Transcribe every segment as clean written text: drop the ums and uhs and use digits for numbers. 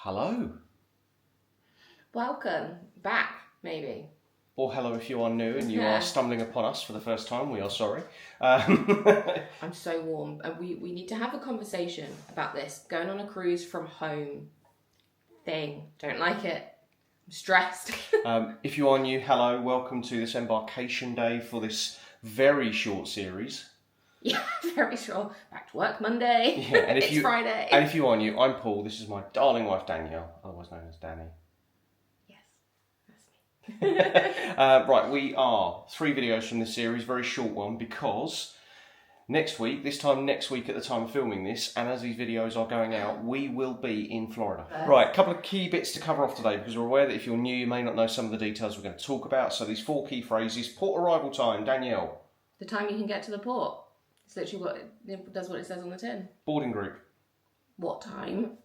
Hello. Welcome back, maybe. Or hello if you are new and you are stumbling upon us for the first time. We are sorry. I'm so warm. And we need to have a conversation about this. Going on a cruise from home thing. Don't like it. I'm stressed. If you are new, hello. Welcome to this Embarkation day for this very short series. Yeah, very short. Back to work Monday. Yeah, and if it's Friday. And if you are new, I'm Paul. This is my darling wife, Danielle, otherwise known as Dani. Right, we are 3 videos from this series, very short one, because next week at the time of filming this, and as these videos are going out, we will be in Florida. Right, a couple of key bits to cover off today, because we're aware that if you're new, you may not know some of the details we're going to talk about. So these 4 key phrases: port arrival time, Danielle. The time you can get to the port. It's literally what it says on the tin. Boarding group. What time?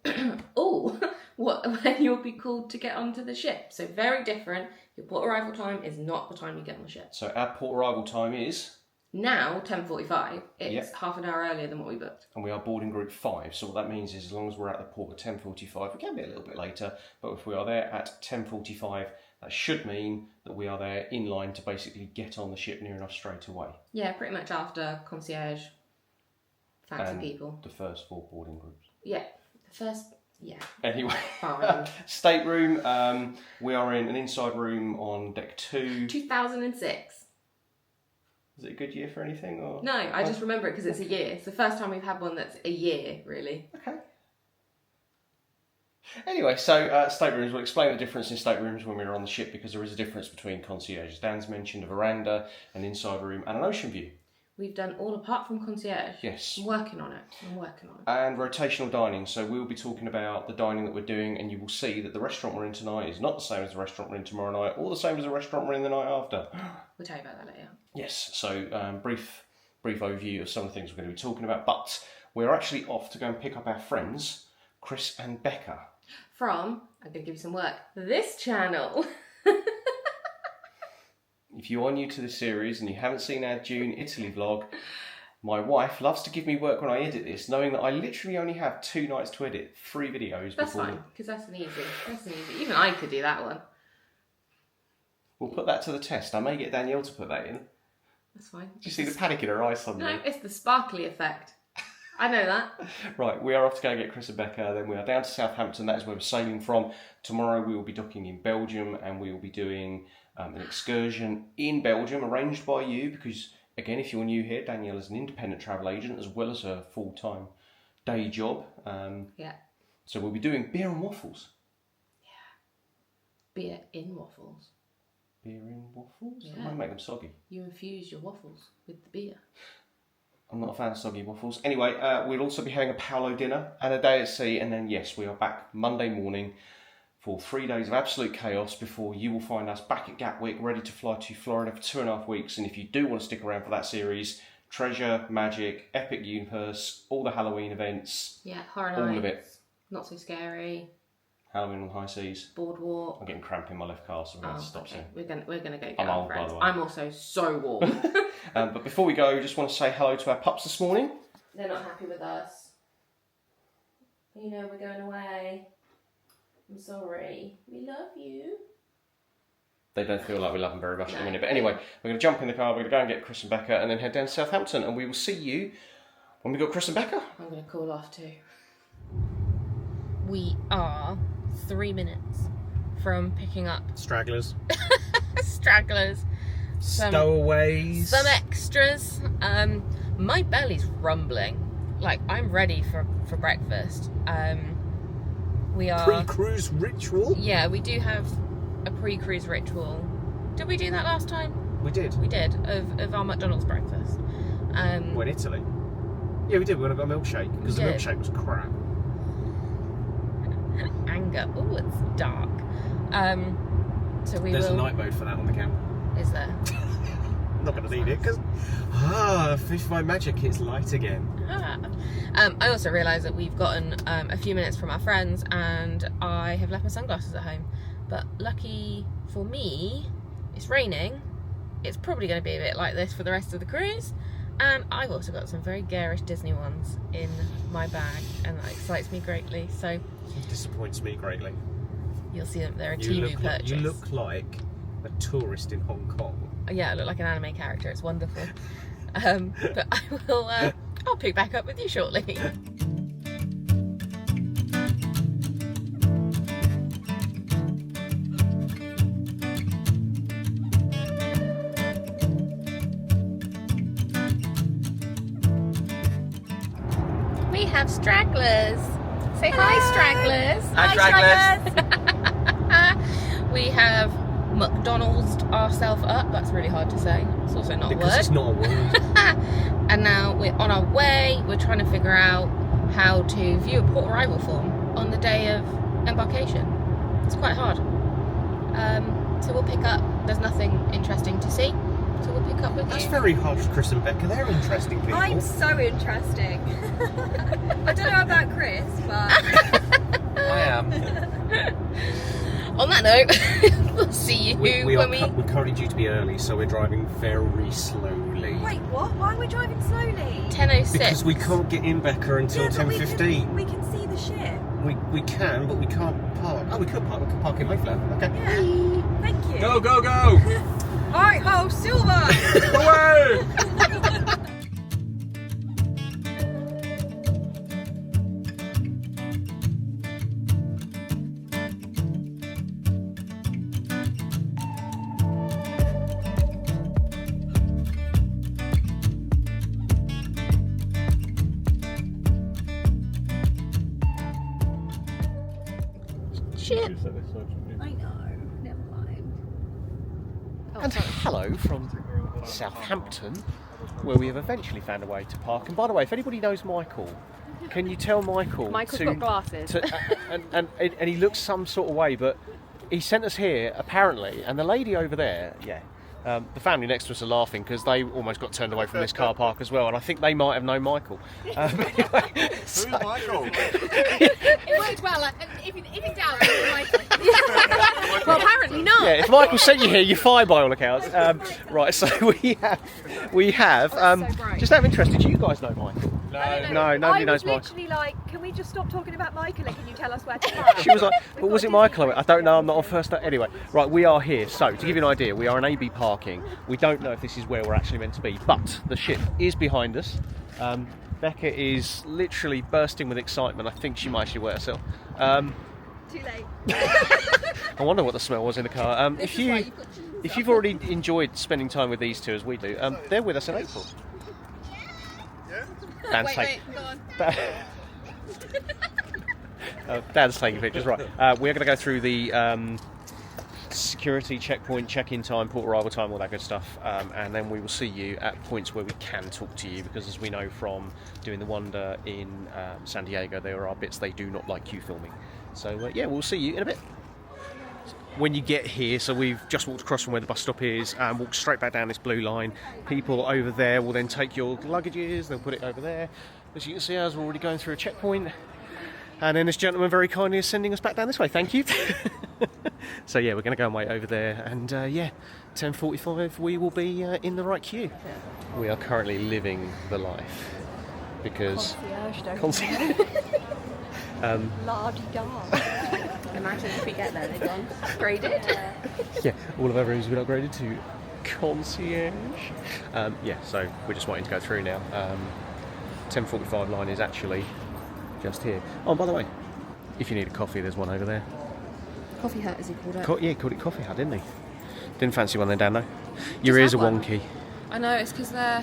When you'll be called to get onto the ship. So very different. Your port arrival time is not the time you get on the ship. So our port arrival time is? Now 10:45. It's half an hour earlier than what we booked. And we are boarding group 5. So what that means is as long as we're at the port at 10:45, we can be a little bit later, but if we are there at 10:45, that should mean that we are there in line to basically get on the ship near enough straight away. Yeah, pretty much after concierge, fancy people. The first 4 boarding groups. Yeah, the first, yeah. Anyway, Fine. stateroom, we are in an inside room on deck 2. 2006. Is it a good year for anything? Or? No, I just remember it because it's a year. It's the first time we've had one that's a year, really. Okay. Anyway, so staterooms, we'll explain the difference in staterooms when we're on the ship, because there is a difference between concierge. Dan's mentioned a veranda, an inside room and an ocean view. We've done all apart from concierge. Yes. I'm working on it. And rotational dining. So we'll be talking about the dining that we're doing, and you will see that the restaurant we're in tonight is not the same as the restaurant we're in tomorrow night, or the same as the restaurant we're in the night after. We'll tell you about that later. Yes, so brief overview of some of the things we're going to be talking about, but we're actually off to go and pick up our friends, Chris and Becca. From, I'm going to give you some work, this channel. If you are new to this series and you haven't seen our June Italy vlog, my wife loves to give me work when I edit this, knowing that I literally only have 2 nights to edit 3 videos. That's fine, because that's an easy. Even I could do that one. We'll put that to the test. I may get Danielle to put that in. That's fine. Do you see the panic in her eyes suddenly? No, it's the sparkly effect. I know that. Right, we are off to go and get Chris and Becca, then we are down to Southampton, that is where we're sailing from. Tomorrow we will be docking in Belgium, and we will be doing an excursion in Belgium, arranged by you, because, again, if you're new here, Danielle is an independent travel agent, as well as her full-time day job. Yeah. So we'll be doing beer and waffles. Yeah. Beer in waffles. Beer in waffles? Yeah. That might make them soggy. You infuse your waffles with the beer. I'm not a fan of soggy waffles. Anyway, we'll also be having a Palate dinner and a day at sea, and then, yes, we are back Monday morning for 3 days of absolute chaos before you will find us back at Gatwick, ready to fly to Florida for 2.5 weeks. And if you do want to stick around for that series, Treasure, Magic, Epic Universe, all the Halloween events. Yeah, horror nights. All of it. Not so scary. Halloween on the high seas. Boardwalk. I'm getting cramp in my left calf, so we're going to stop soon. We're gonna go get I'm our old, by friends. the way. I'm also so warm. But before we go, we just want to say hello to our pups this morning. They're not happy with us. You know, we're going away. I'm sorry. We love you. They don't feel like we love them very much at the minute. But anyway, we're going to jump in the car, we're going to go and get Chris and Becca, and then head down to Southampton, and we will see you when we got Chris and Becca. I'm going to call off too. We are 3 minutes from picking up Stragglers. Stowaways. Some extras. My belly's rumbling. Like, I'm ready for breakfast. We are... Pre-cruise ritual? Yeah, we do have a pre-cruise ritual. Did we do that last time? We did. We did, of our McDonald's breakfast. We're in Italy. Yeah, we did. We went and got a milkshake, because the milkshake was crap. Anger. Oh, it's dark. There's a night mode for that on the camera. Is there? I'm not going to need it, because... fish by magic, it's light again. I also realised that we've gotten a few minutes from our friends, and I have left my sunglasses at home. But lucky for me, it's raining. It's probably going to be a bit like this for the rest of the cruise. And I've also got some very garish Disney ones in my bag, and that excites me greatly. So It disappoints me greatly. you'll see them. They're a Temu purchase. You look like a tourist in Hong Kong. Yeah, I look like an anime character. It's wonderful. But I will. I'll pick back up with you shortly. We have stragglers. Say hi, stragglers. Hi, stragglers. We have McDonald's ourselves up. That's really hard to say. It's also not Because a word. it's not a word. And now we're on our way. We're trying to figure out how to view a port arrival form on the day of embarkation. It's quite hard. So we'll pick up. There's nothing interesting to see. So we'll pick up with That's you. very harsh, Chris and Becca. They're interesting people. I'm so interesting. I don't know about Chris, but I am. On that note, we'll see you We're when we... currently due to be early, so we're driving very slowly. wait, what? Why are we driving slowly? 10:06. Because we can't get in Becca until Yeah, but 10:15. we can see the ship. We can, but we can't park. Oh, we could park. We could park in Mayflower. Okay. Yeah. Thank you. Go, go, go! Alright, ho, Silver! Away! Shit. I know, never mind. And hello from Southampton, where we have eventually found a way to park. And by the way, if anybody knows Michael, can you tell Michael Michael's to... got glasses. And he looks some sort of way, but he sent us here, apparently, and the lady over there, the family next to us are laughing because they almost got turned away from this car park as well, and I think they might have known Michael. Anyway, Who's Michael? It worked well, if in doubt, it's Michael. Well, apparently not. Yeah, if Michael sent you here, you're fine by all accounts. Right, so we have. Just out of interest, did you guys know Michael? No, nobody knows Michael. I was literally like, can we just stop talking about Michael and can you tell us where to park? She was like, but was it Michael? I went, I don't know, I'm not on first date. Anyway, right, we are here. So, to give you an idea, we are in AB parking. We don't know if this is where we're actually meant to be, but the ship is behind us. Becca is literally bursting with excitement. I think she might actually wet herself. Too late. I wonder what the smell was in the car. If you've already enjoyed spending time with these two as we do, they're with us in April. Dan's Wait, go on. Dan's taking pictures, right. We're going to go through the security checkpoint, check-in time, port arrival time, all that good stuff, and then we will see you at points where we can talk to you, because as we know from doing the Wonder in San Diego, there are bits they do not like you filming. So yeah, we'll see you in a bit. When you get here, so we've just walked across from where the bus stop is and walked straight back down this blue line. People over there will then take your luggages, they'll put it over there. As you can see, as we're already going through a checkpoint. And then this gentleman very kindly is sending us back down this way, thank you. So yeah, we're going to go and wait over there, and yeah, 10:45 we will be in the right queue. We are currently living the life, because... Concierge, La-di-da. Imagine if we get there, they're gone. Graded. Yeah, all of our rooms have been upgraded to concierge. Yeah, so we're just waiting to go through now. 10:45 line is actually just here. Oh, by the way, if you need a coffee, there's one over there. Coffee Hut, is he called it? Yeah, he called it Coffee Hut, didn't he? Didn't fancy one then, Dan, no? Your ears are wonky. I know, it's because they're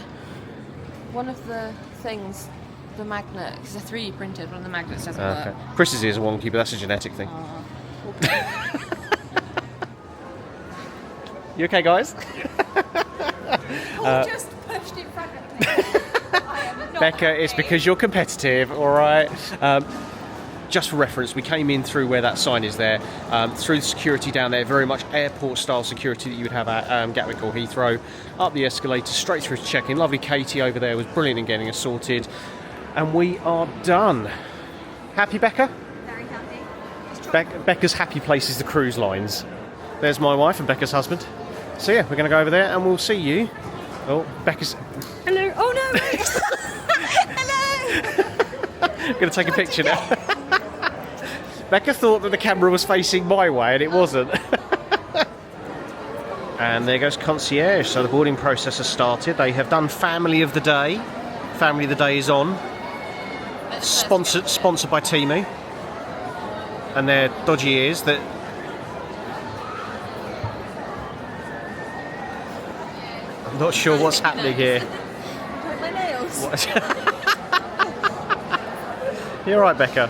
one of the things, the magnet, because they're 3D printed, one of the magnets doesn't work. Chris's ears are wonky, but that's a genetic thing. You okay, guys? just pushed in front of me. I am not Becca, happy. it's because you're competitive, all right? Just for reference, we came in through where that sign is there, through the security down there, very much airport-style security that you would have at Gatwick or Heathrow, up the escalator, straight through to check-in. Lovely Katie over there was brilliant in getting us sorted, and we are done. Happy, Becca? Very happy. Becca's happy place is the cruise lines. There's my wife and Becca's husband. So yeah, we're going to go over there and we'll see you. Oh, Becca's... Hello. Oh no! going to take a picture now. Becca thought that the camera was facing my way and it wasn't. And there goes concierge. So the boarding process has started. They have done family of the day. Family of the day is on. Sponsored by Timu. And their dodgy ears that... I'm not sure what's happening here. My nails. You're right, Becca.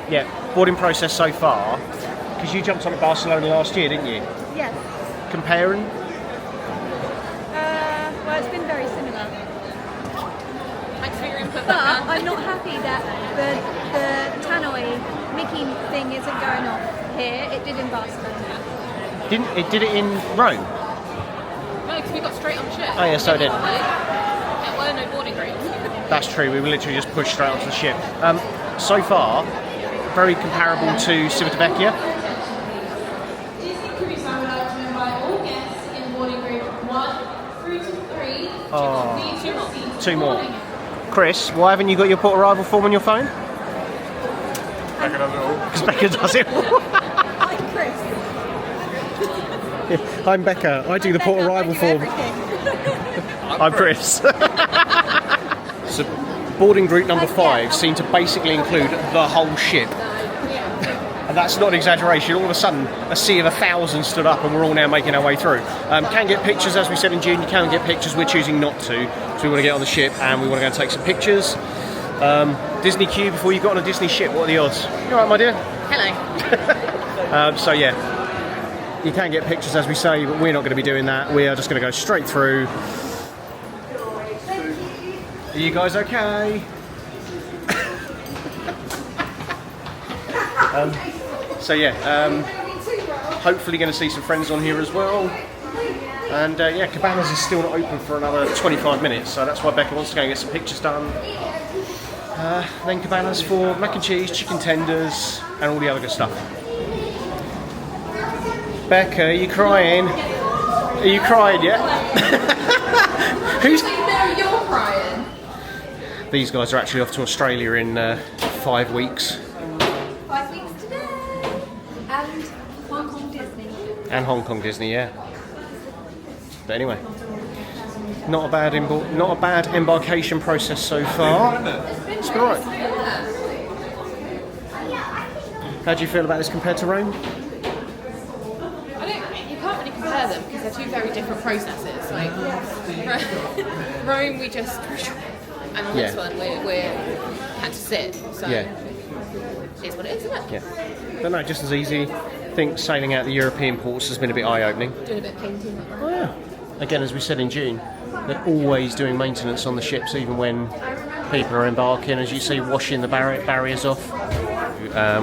Yeah, boarding process so far, because you jumped on at Barcelona last year, didn't you? Yes. Comparing? Well, it's been very similar. Thanks for your input. But I'm not happy that the tannoy Mickey thing isn't going off here. It did in Barcelona. It did it in Rome? No, because we got straight on the ship. Oh yeah, so did. There were no boarding groups. That's true, we were literally just pushed straight onto the ship. So far, very comparable to Civitavecchia. Oh, two more. Chris, why haven't you got your port arrival form on your phone? Becca does it all. Because Becca does it all. I'm Chris. I'm Becca, I do the port arrival form. I'm Chris. So, boarding group number 5 seemed to basically include the whole ship. And that's not an exaggeration. All of a sudden, a sea of 1,000 stood up and we're all now making our way through. Can get pictures, as we said in June, you can get pictures. We're choosing not to, because we want to get on the ship and we want to go and take some pictures. Disney Q, before you got on a Disney ship, what are the odds? You alright, my dear? Hello. So yeah, you can get pictures, as we say, but we're not going to be doing that. We are just going to go straight through. Are you guys okay? So yeah, hopefully going to see some friends on here as well. And yeah, Cabanas is still not open for another 25 minutes, so that's why Becca wants to go and get some pictures done. Then Cabanas for mac and cheese, chicken tenders, and all the other good stuff. Becca, are you crying? Are you crying yet? Who's? You're crying. These guys are actually off to Australia in 5 weeks. 5 weeks today. And Hong Kong Disney. And Hong Kong Disney, yeah. But anyway, not a bad embarkation process so far. It's been alright. How do you feel about this compared to Rome? You can't really compare them because they're two very different processes. Like Rome, we just, and on this one, we had to sit. So it's what it is, isn't it? Yeah. But no, just as easy. I think sailing out the European ports has been a bit eye-opening. Doing a bit of painting. Oh yeah. Again, as we said in June, they're always doing maintenance on the ships, even when people are embarking. As you see, washing the barriers off.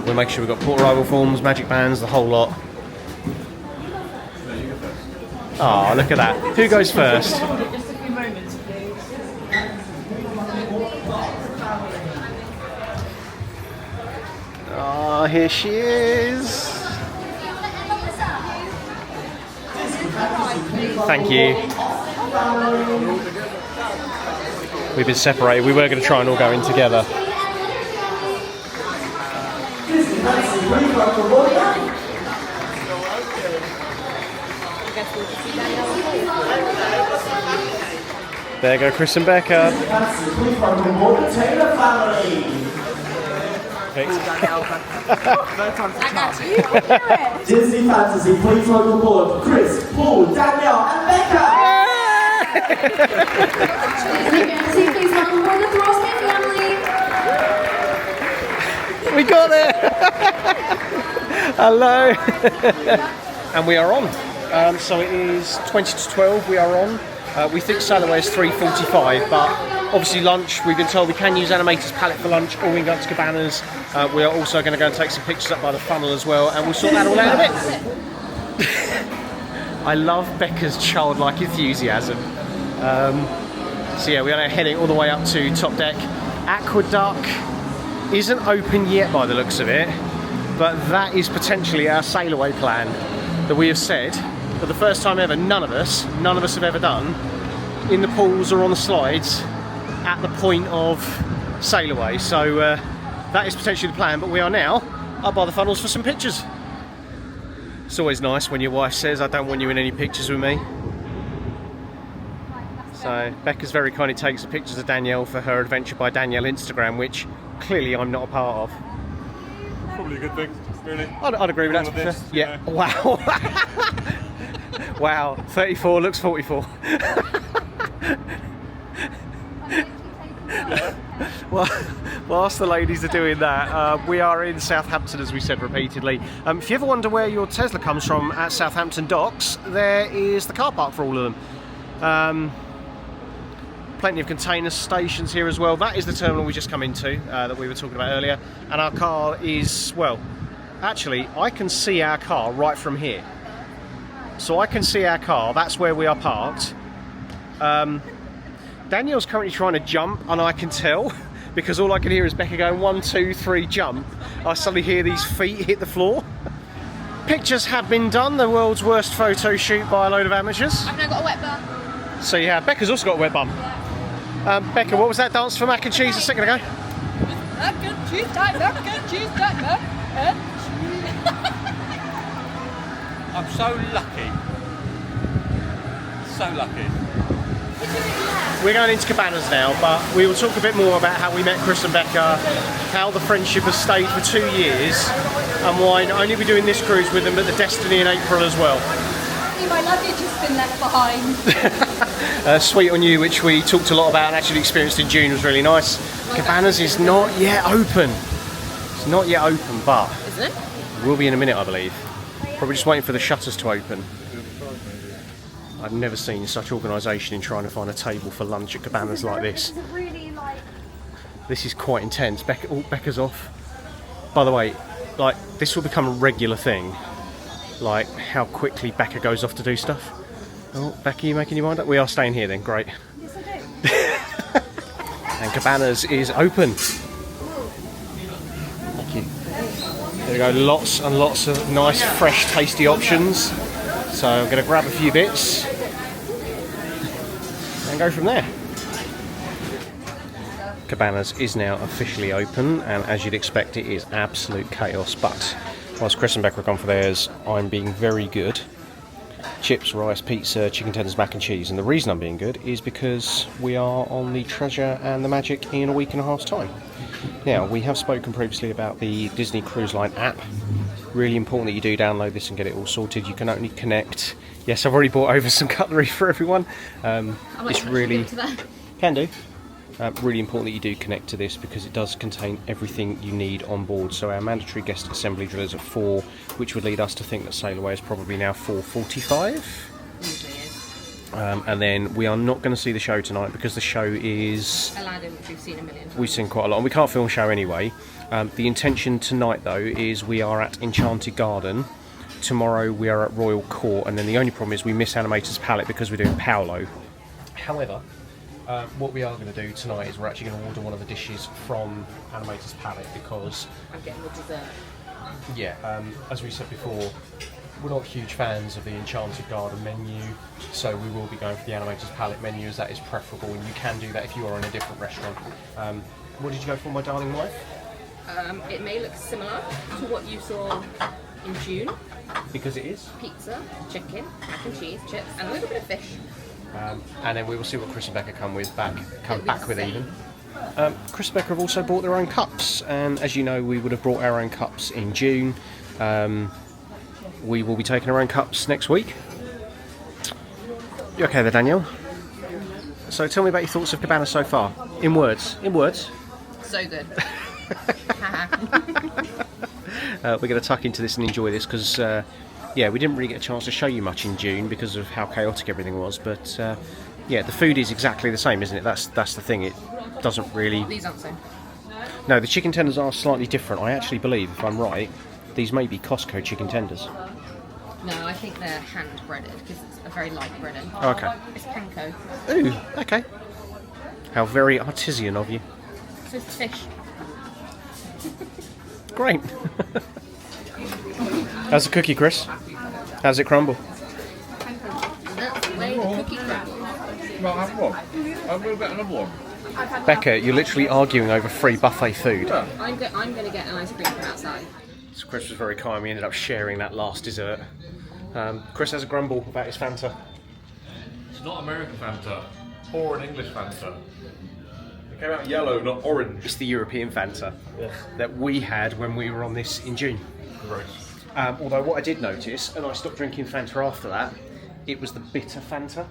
We'll make sure we've got port arrival forms, magic bands, the whole lot. Oh, look at that. Who goes first? Just a few moments, please. Oh, here she is. Thank you. We've been separated. We were going to try and all go in together. There go Chris and Becca. Disney Fantasy, please welcome aboard Chris, Paul, Danielle, and Becca. Fantasy, please welcome aboard the Frosty family. We got there. Hello. And we are on. So it is 20 to 12. We are on. We think sail away is 3:45, but obviously lunch, we've been told we can use Animator's Palate for lunch, or we can go to Cabanas. We are also going to go and take some pictures up by the funnel as well, and we'll sort that all out in a bit. I love Becca's childlike enthusiasm. So yeah, we are now heading all the way up to top deck. Aqueduct isn't open yet by the looks of it, but that is potentially our sail away plan that we have said for the first time ever. None of us have ever done in the pools or on the slides at the point of sail away. So that is potentially the plan, but we are now up by the funnels for some pictures. It's always nice when your wife says, I don't want you in any pictures with me. So Becca's very kindly takes the pictures of Danielle for her Adventure by Danielle Instagram, which clearly I'm not a part of. Probably a good thing, really. I'd agree with that. This, yeah. Wow. Wow. 34 looks 44. Well, whilst the ladies are doing that, we are in Southampton, as we said repeatedly. If you ever wonder where your Tesla comes from at Southampton docks, there is the car park for all of them. Plenty of container stations here as well. That is the terminal we just come into that we were talking about earlier. And our car is, well, actually, I can see our car right from here. So I can see our car, that's where we are parked. Danielle's currently trying to jump, and I can tell, because all I can hear is Becca going 1, 2, 3, jump. I suddenly hear these feet hit the floor. Pictures have been done, the world's worst photo shoot by a load of amateurs. I've now got a wet bum. So yeah, Becca's also got a wet bum. Becca, what was that dance for mac and cheese a second ago? Mac and cheese time, mac and cheese time, mac and cheese. I'm so lucky. So lucky. We're going into Cabanas now, but we will talk a bit more about how we met Chris and Becca, how the friendship has stayed for 2 years, and why not only are we doing this cruise with them, but the Destiny in April as well. My luggage has been left behind. Sweet on You, which we talked a lot about and actually experienced in June, was really nice. Cabanas is not yet open. It's not yet open, but Isn't it? it will be in a minute, I believe. Probably just waiting for the shutters to open. I've never seen such organisation in trying to find a table for lunch at Cabanas like this. This is quite intense. Becca's off. By the way, like, this will become a regular thing. Like, how quickly Becca goes off to do stuff. Oh, Becca, you making your mind up? We are staying here then, great. Yes, I do. And Cabanas is open. Thank you. There we go, lots and lots of nice, fresh, tasty options. So I'm going to grab a few bits and go from there. Cabanas is now officially open, and as you'd expect, it is absolute chaos. But whilst Chris and Becca are gone for theirs, I'm being very good. Chips, rice, pizza, chicken tenders, mac and cheese. And the reason I'm being good is because we are on the Treasure and the Magic in a week and a half's time. Now, we have spoken previously about the Disney Cruise Line app. Really important that you do download this and get it all sorted. You can only connect. Yes, I've already brought over some cutlery for everyone. It's really can do. Really important that you do connect to this because it does contain everything you need on board. So our mandatory guest assembly drill is at 4, which would lead us to think that sail away is probably now 4:45. And then we are not going to see the show tonight because the show is Aladdin, which we've seen a million times. We've seen quite a lot, and we can't film a show anyway. The intention tonight, though, is we are at Enchanted Garden. Tomorrow we are at Royal Court, and then the only problem is we miss Animator's Palate because we're doing Paolo. However, what we are going to do tonight is we're actually going to order one of the dishes from Animator's Palate because I'm getting the dessert. yeah, as we said before, we're not huge fans of the Enchanted Garden menu, so we will be going for the Animator's Palate menu as that is preferable, and you can do that if you are in a different restaurant. What did you go for, my darling wife? It may look similar to what you saw in June. Because it is. Pizza, chicken, mac and cheese, chips, and a little bit of fish. And then we will see what Chris and Becca come It'll back be with the even. Chris and Becca have also bought their own cups, and as you know, we would have brought our own cups in June. We will be taking our own cups next week. You okay there, Danielle? So tell me about your thoughts of Cabana so far. In words. So good. We're going to tuck into this and enjoy this because, yeah, we didn't really get a chance to show you much in June because of how chaotic everything was. But yeah, the food is exactly the same, isn't it? That's the thing. It doesn't really. These aren't the same. No, the chicken tenders are slightly different. I actually believe, if I'm right, these may be Costco chicken tenders. No, I think they're hand breaded because it's a very light breading. Oh, okay. It's panko. Ooh, okay. How very artisan of you. So it's fish. Great. How's the cookie, Chris? How's it crumble? That's the way the cookie crumbles. Well, I'll have one. I'm going to get another one. Becca, you're literally arguing over free buffet food. Yeah. I'm going to get an ice cream from outside. So Chris was very kind. We ended up sharing that last dessert. Chris has a grumble about his Fanta. It's not American Fanta or an English Fanta. It came out yellow, not orange. It's the European Fanta that we had when we were on this in June. Gross. Although what I did notice, and I stopped drinking Fanta after that, it was the bitter Fanta.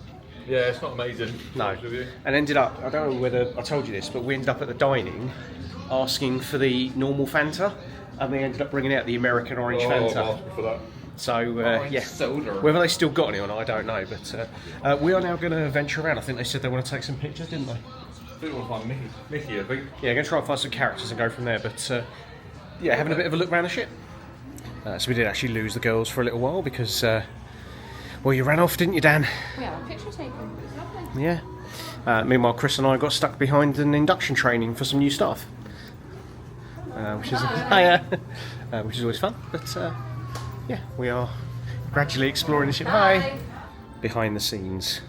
Yeah, it's not amazing. No. And ended up, I don't know whether I told you this, but we ended up at the dining asking for the normal Fanta, and they ended up bringing out the American orange Fanta. I'm asking for that. So, yeah, soda. whether they still got any or not, I don't know, but we are now going to venture around. I think they said they want to take some pictures, didn't they? I think we'll find Mickey, I think. Yeah, going to try and find some characters and go from there, but yeah, having a bit of a look around the ship. So we did actually lose the girls for a little while because, well, you ran off, didn't you, Dan? We have a picture taken. It's lovely. Yeah. Meanwhile, Chris and I got stuck behind an induction training for some new staff, which is which is always fun. But yeah, we are gradually exploring the ship. Hi. Behind the scenes,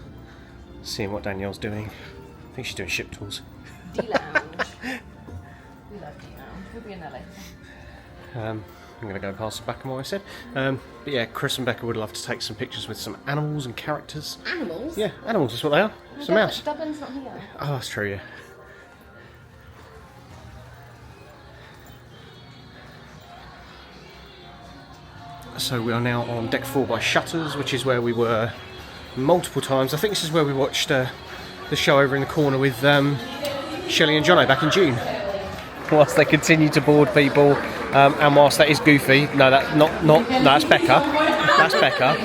seeing what Danielle's doing. I think she's doing ship tours. D-Lounge. We love D-Lounge. We'll be in there later. I'm going to go past the back of what I said. But yeah, Chris and Becca would love to take some pictures with some animals and characters. Animals? Yeah, animals is what they are. It's a mouse. Dublin's not here. Oh, that's true, yeah. So we are now on deck 4 by Shutters, which is where we were multiple times. I think this is where we watched the show over in the corner with Shelley and Jono back in June. Whilst they continue to board people, and whilst that is Goofy, no, that's Becca. That's Becca.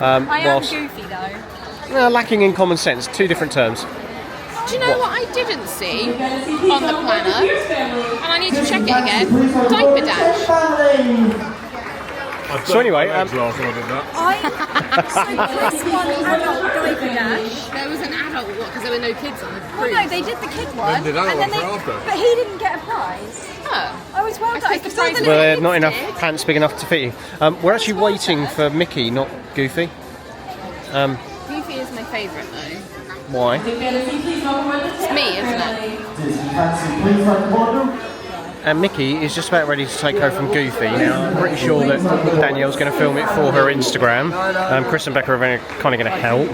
I am goofy though. Lacking in common sense, two different terms. Do you know what I didn't see on the planner? And I need to check it again. Diaper dash. So anyway, last time I did that. So Chris won adult diaper dash. There was an adult one because there were no kids on the Well, cruise. no, they did the kid one, did that and one then for after. but he didn't get a prize. Oh. I was well done. I suppose the prize well, they're not enough pants big enough to fit you. We're actually waiting for Mickey, not Goofy. Goofy is my favourite though. Why? It's me, isn't it? And Mickey is just about ready to take her from Goofy. Now, I'm pretty sure that Danielle's going to film it for her Instagram. Chris and Becca are kind of going to help.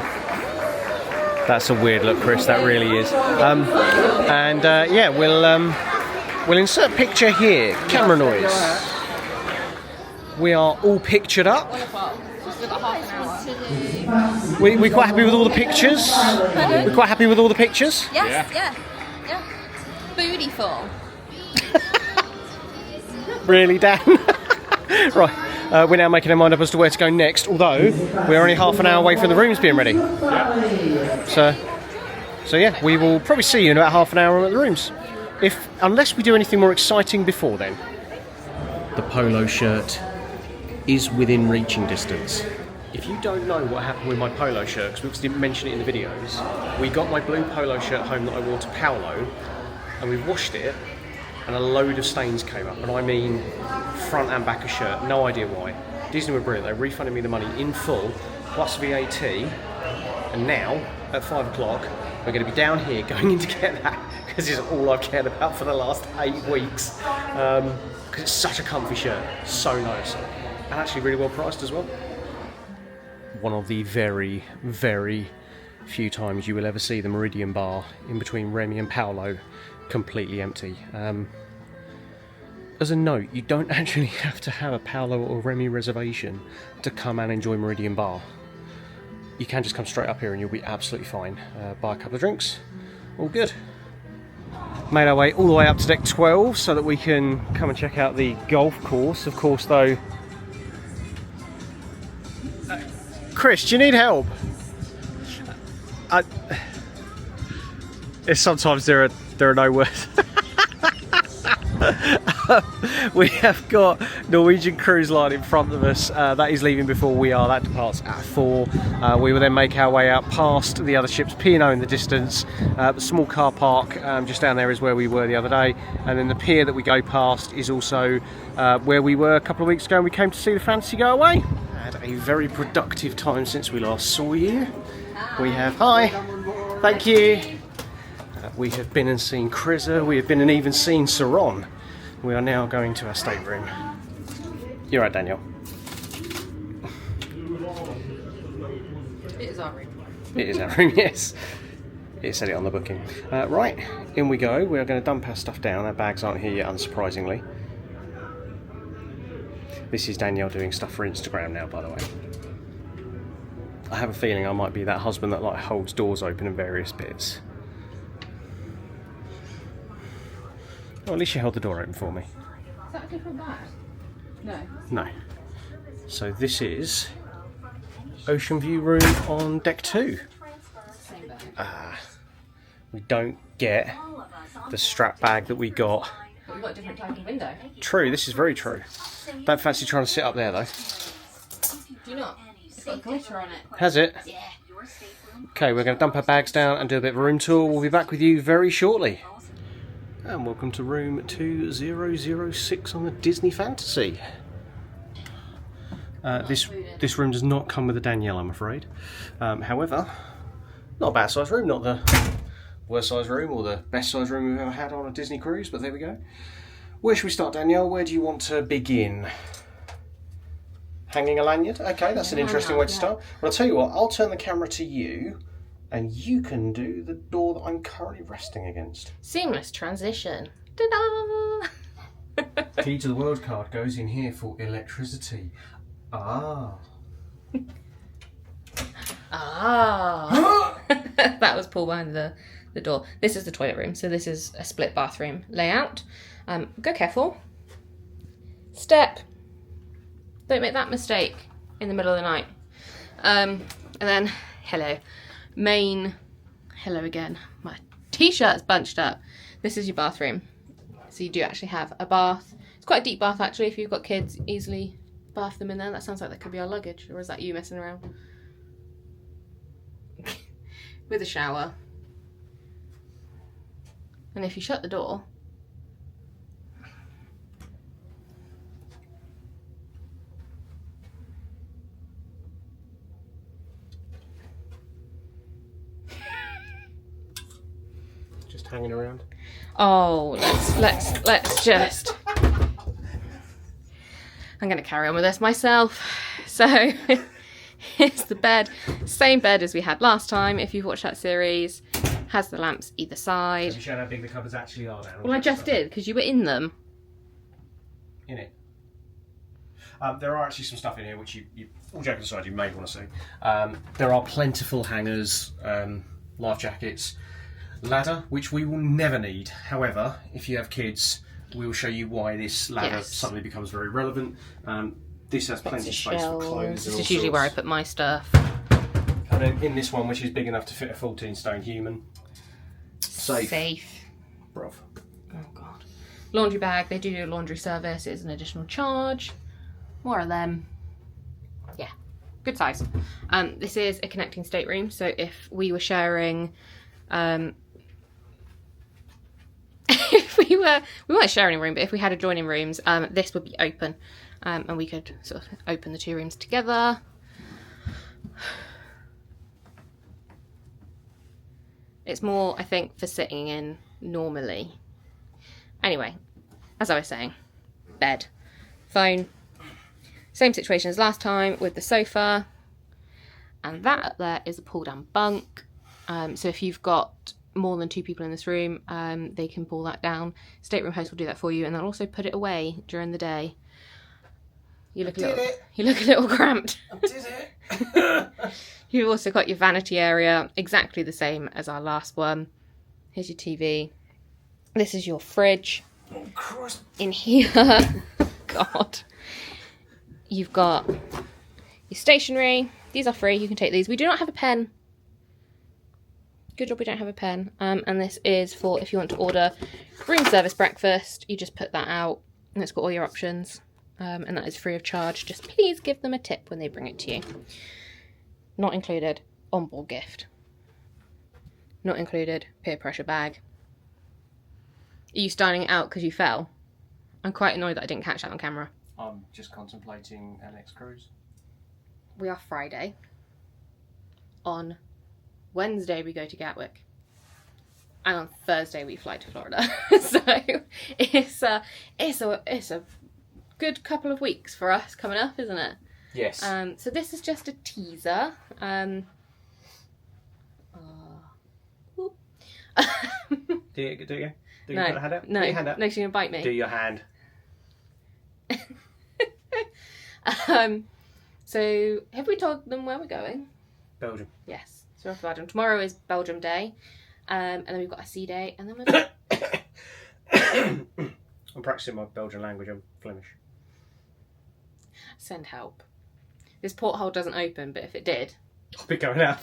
That's a weird look, Chris. That really is. Yeah, we'll insert picture here. Camera noise. We are all pictured up. We quite happy with all the pictures. We're quite happy with all the pictures. Yes, yeah. Bootyful. Really, Dan? Right, we're now making our mind up as to where to go next, although we're only half an hour away from the rooms being ready. So yeah, we will probably see you in about half an hour at the rooms. Unless we do anything more exciting before then. The polo shirt is within reaching distance. If you don't know what happened with my polo shirt, because we didn't mention it in the videos, we got my blue polo shirt home that I wore to Paolo, and we washed it, and a load of stains came up, and I mean front and back of shirt, no idea why. Disney were brilliant, they refunded me the money in full, plus VAT, and now, at 5 o'clock, we're going to be down here going in to get that, because it's all I've cared about for the last 8 weeks, because it's such a comfy shirt, so nice, and actually really well priced as well. One of the very, very few times you will ever see the Meridian bar in between Remy and Paolo completely empty. As a note, you don't actually have to have a Paolo or Remy reservation to come and enjoy Meridian bar. You can just come straight up here and you'll be absolutely fine. Buy a couple of drinks, all good. Made our way all the way up to deck 12 so that we can come and check out the golf course. Of course though, Chris, do you need help? Sometimes there are no words. We have got Norwegian Cruise Line in front of us. That is leaving before we are. That departs at 4. We will then make our way out past the other ships, P&O in the distance. The small car park just down there is where we were the other day. And then the pier that we go past is also where we were a couple of weeks ago, and we came to see the Fantasy go away. Had a very productive time since we last saw you. We have, hi. Thank you. We have been and seen Chrysa, we have been and even seen Saron. We are now going to our stateroom. You're right, Danielle. It is our room. It is our room, yes. It said it on the booking. Right, in we go. We are going to dump our stuff down. Our bags aren't here yet, unsurprisingly. This is Danielle doing stuff for Instagram now, by the way. I have a feeling I might be that husband that like holds doors open in various bits. Well, at least you held the door open for me. Is that a different bag? No. No. So this is Ocean View room on deck 2. Same bag. We don't get the strap bag that we got. But we've got a different type of window. True, this is very true. Don't fancy trying to sit up there though. Do you not? It's got glitter on it. Has it? Yeah. Okay, we're going to dump our bags down and do a bit of a room tour. We'll be back with you very shortly. And welcome to room 2006 on the Disney Fantasy. This room does not come with a Danielle, I'm afraid. However, not a bad sized room, not the worst sized room or the best sized room we've ever had on a Disney cruise, but there we go. Where should we start, Danielle? Where do you want to begin? Hanging a lanyard? Okay, that's an interesting way to start. Well, I'll tell you what, I'll turn the camera to you and you can do the door that I'm currently resting against. Seamless transition. Ta-da! Key to the world card goes in here for electricity. Ah. Ah. That was Paul behind the door. This is the toilet room, so this is a split bathroom layout. Go careful. Step. Don't make that mistake in the middle of the night. And then, hello. Main, hello again. My t-shirt's bunched up. This is your bathroom. So you do actually have a bath. It's quite a deep bath actually. If you've got kids, easily bath them in there. That sounds like that could be our luggage. Or is that you messing around? With a shower. And if you shut the door, just hanging around. oh, let's just. I'm going to carry on with this myself. So, here's the bed. Same bed as we had last time. If you've watched that series, has the lamps either side. Have you shown how big the cupboards actually are now? Well, I just did because you were in them. In it. There are actually some stuff in here which you all joking aside, you may want to see. There are plentiful hangers, life jackets, ladder, which we will never need. However, if you have kids, we will show you why this ladder suddenly becomes very relevant. This has plenty of space for clothes. This is usually where I put my stuff. And then in this one, which is big enough to fit a 14-stone human. Safe. Bruv. Oh god. Laundry bag. They do a laundry service. It's an additional charge. More of them. Yeah, good size. This is a connecting stateroom. So if we were sharing, if we weren't sharing a room, but if we had adjoining rooms, this would be open, and we could sort of open the two rooms together. It's more, I think, for sitting in normally. Anyway, as I was saying, bed, phone, same situation as last time with the sofa, and that up there is a pull-down bunk. So if you've got more than 2 people in this room, they can pull that down. Stateroom host will do that for you, and they'll also put it away during the day. You look a little cramped. I did it. You've also got your vanity area, exactly the same as our last one. Here's your TV. This is your fridge. Oh, Christ. In here, God, you've got your stationery. These are free. You can take these. We do not have a pen. Good job we don't have a pen. And this is for if you want to order room service breakfast. You just put that out, and it's got all your options. And that is free of charge. Just please give them a tip when they bring it to you. Not included, onboard gift. Not included, peer pressure bag. Are you styling it out because you fell? I'm quite annoyed that I didn't catch that on camera. I'm just contemplating our next cruise. We are Friday on Wednesday we go to Gatwick. And on Thursday we fly to Florida. So it's a good couple of weeks for us coming up, isn't it? Yes. So this is just a teaser. Do you put a hand out? No, Put your hand out. no, she's gonna bite me. Do your hand. So have we told them where we're going? Belgium. Yes, so we're off to Belgium. Tomorrow is Belgium Day, and then we've got a sea day, and then we're I'm practicing my Belgian language. I'm Flemish. Send help. This porthole doesn't open, but if it did, I'll be going out.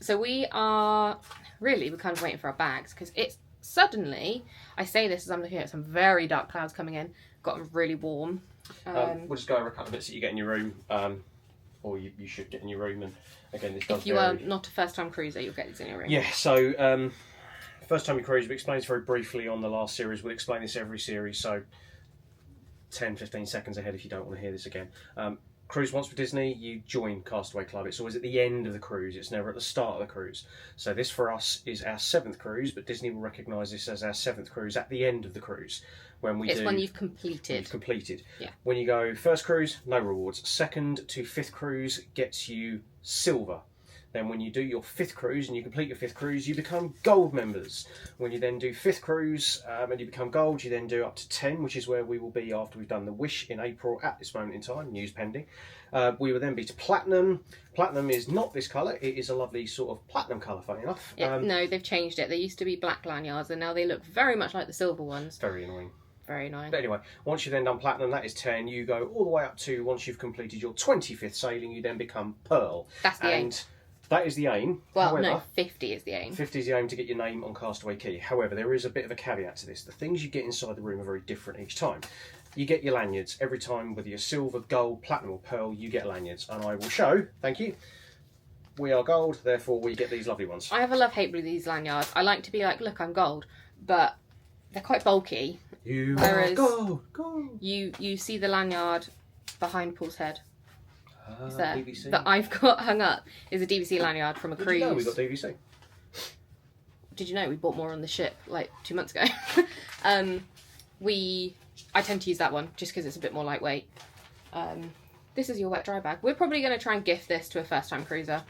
so we're kind of waiting for our bags because it's suddenly. I say this as I'm looking at some very dark clouds coming in. Gotten really warm. We'll just go over a couple of bits that you get in your room, or you should get in your room. And again, this does if you vary. are not a first-time cruiser, you'll get these in your room. Yeah. So first time you cruise, we explained this very briefly on the last series. We'll explain this every series. So 10-15 seconds ahead if you don't want to hear this again. Cruise once with Disney, you join Castaway Club. It's always at the end of the cruise. It's never at the start of the cruise. So this for us is our 7th cruise, but Disney will recognise this as our 7th cruise at the end of the cruise. When we it's when you've completed. Yeah. Yeah. When you go first cruise, no rewards. 2nd to 5th cruise gets you silver. Then when you do your 5th cruise and you complete your 5th cruise, you become gold members. When you then do 5th cruise and you become gold, you then do up to 10, which is where we will be after we've done the Wish in April at this moment in time, news pending. We will then be to platinum. Platinum is not this colour, it is a lovely sort of platinum colour, funny enough. Yeah, no, they've changed it. They used to be black lanyards and now they look very much like the silver ones. Very annoying. Very annoying. But anyway, once you've then done platinum, that is 10. You go all the way up to, once you've completed your 25th sailing, you then become pearl. That's the aim. That is the aim. Well, However, no, 50 is the aim. 50 is the aim to get your name on Castaway Key. However, there is a bit of a caveat to this. The things you get inside the room are very different each time. You get your lanyards every time, whether you're silver, gold, platinum or pearl, you get lanyards. And I will show, thank you, we are gold, therefore we get these lovely ones. I have a love-hate with these lanyards. I like to be like, look, I'm gold, but they're quite bulky. Whereas are gold, gold. You see the lanyard behind Paul's head. DVC. That I've got hung up is a DVC lanyard from a cruise. Did you know we got DVC? Did you know we bought more on the ship like 2 months ago? I tend to use that one just because it's a bit more lightweight. This is your wet dry bag. We're probably going to try and gift this to a first time cruiser.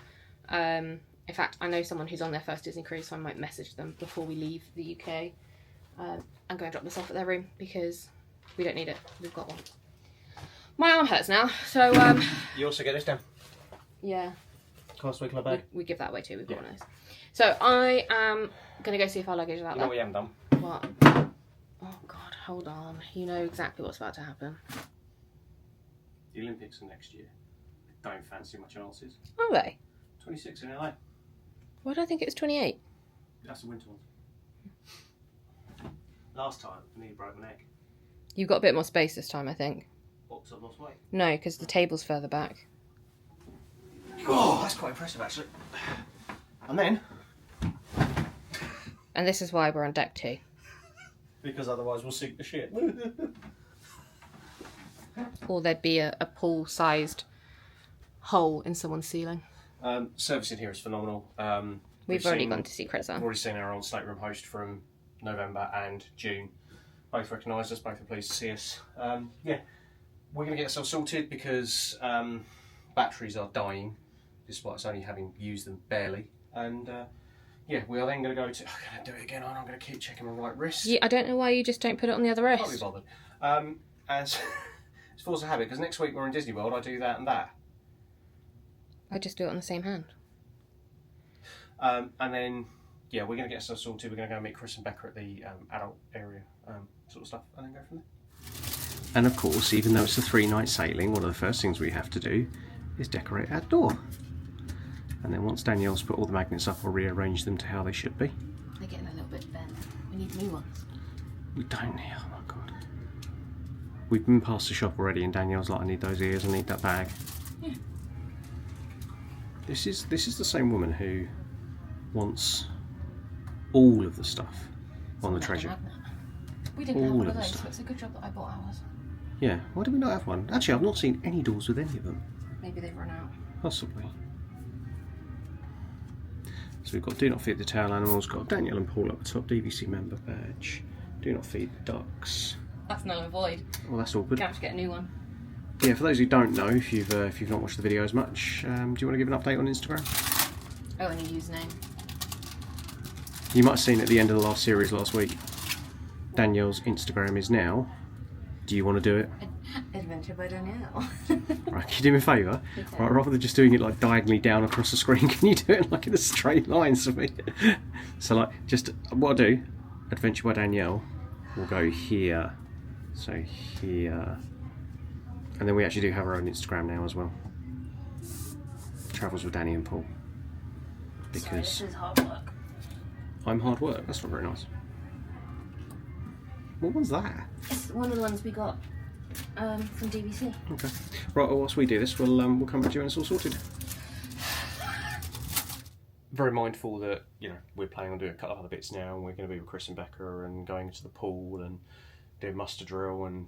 In fact, I know someone who's on their first Disney cruise, so I might message them before we leave the UK and go and drop this off at their room because we don't need it. We've got one. My arm hurts now, so You also get this down. Yeah. Castaway Club bag. We give that away too. We've got one of those. So I am gonna go see if our luggage is out You know there. what you haven't done? What? Oh God, hold on. You know exactly what's about to happen. The Olympics are next year. I don't fancy much else's. Are they? 26 in LA. Why do I think it was 28? That's the winter one. Last time, I nearly broke my neck. You've got a bit more space this time, I think. What, so I've lost weight? No, because the table's further back. Oh, that's quite impressive actually. And then? And this is why we're on deck 2. Because otherwise we'll sink the ship. Or there'd be a pool-sized hole in someone's ceiling. Servicing here is phenomenal. We've already gone to see Chris. We've already seen our old stateroom host from November and June. Both recognised us, both are pleased to see us. Yeah, we're going to get ourselves sorted because batteries are dying, despite us only having used them barely. And yeah, we are then going to go to... I'm going to do it again, I'm going to keep checking my right wrist. Yeah, I don't know why you just don't put it on the other Can't be wrist. bothered. As it's force of habit, because next week we're in Disney World, I do that and that. I just do it on the same hand. And then, yeah, we're going to get ourselves sorted. We're going to go meet Chris and Becca at the adult area sort of stuff, and then go from there. And of course, even though it's a 3-night sailing, one of the first things we have to do is decorate our door. And then once Danielle's put all the magnets up, we'll rearrange them to how they should be. They're getting a little bit bent. We need new ones. We don't need, oh my god. We've been past the shop already and Danielle's like, I need those ears, I need that bag. Yeah. This is the same woman who wants all of the stuff on the treasure. We didn't have All one of of the those, stuff. so it's a good job that I bought ours. Yeah, why do we not have one? Actually, I've not seen any doors with any of them. Maybe they've run out. Possibly. So we've got do not feed the tail animals, got Daniel and Paul at the top, DVC member badge. Do not feed the ducks. That's null and void. Well, that's all good. Gonna have to get a new one. Yeah, for those who don't know, if you've not watched the videos much, do you want to give an update on Instagram? Oh, and a username. You might have seen at the end of the last series last week, Danielle's Instagram is now. Do you want to do it? Adventure by Danielle. Right, can you do me a favour? Okay. Right, rather than just doing it like diagonally down across the screen, can you do it like in a straight line for me? So like, just what I'll do, Adventure by Danielle, will go here, so here, and then we actually do have our own Instagram now as well. Travels with Dani and Paul. Because Sorry, this is hard work. I'm hard work. That's not very nice. What one's that? It's one of the ones we got from DVC. Okay. Right, well, whilst we do this, we'll come back to you when it's all sorted. Very mindful that, you know, we're planning on doing a couple of other bits now, and we're going to be with Chris and Becca and going to the pool and doing muster drill and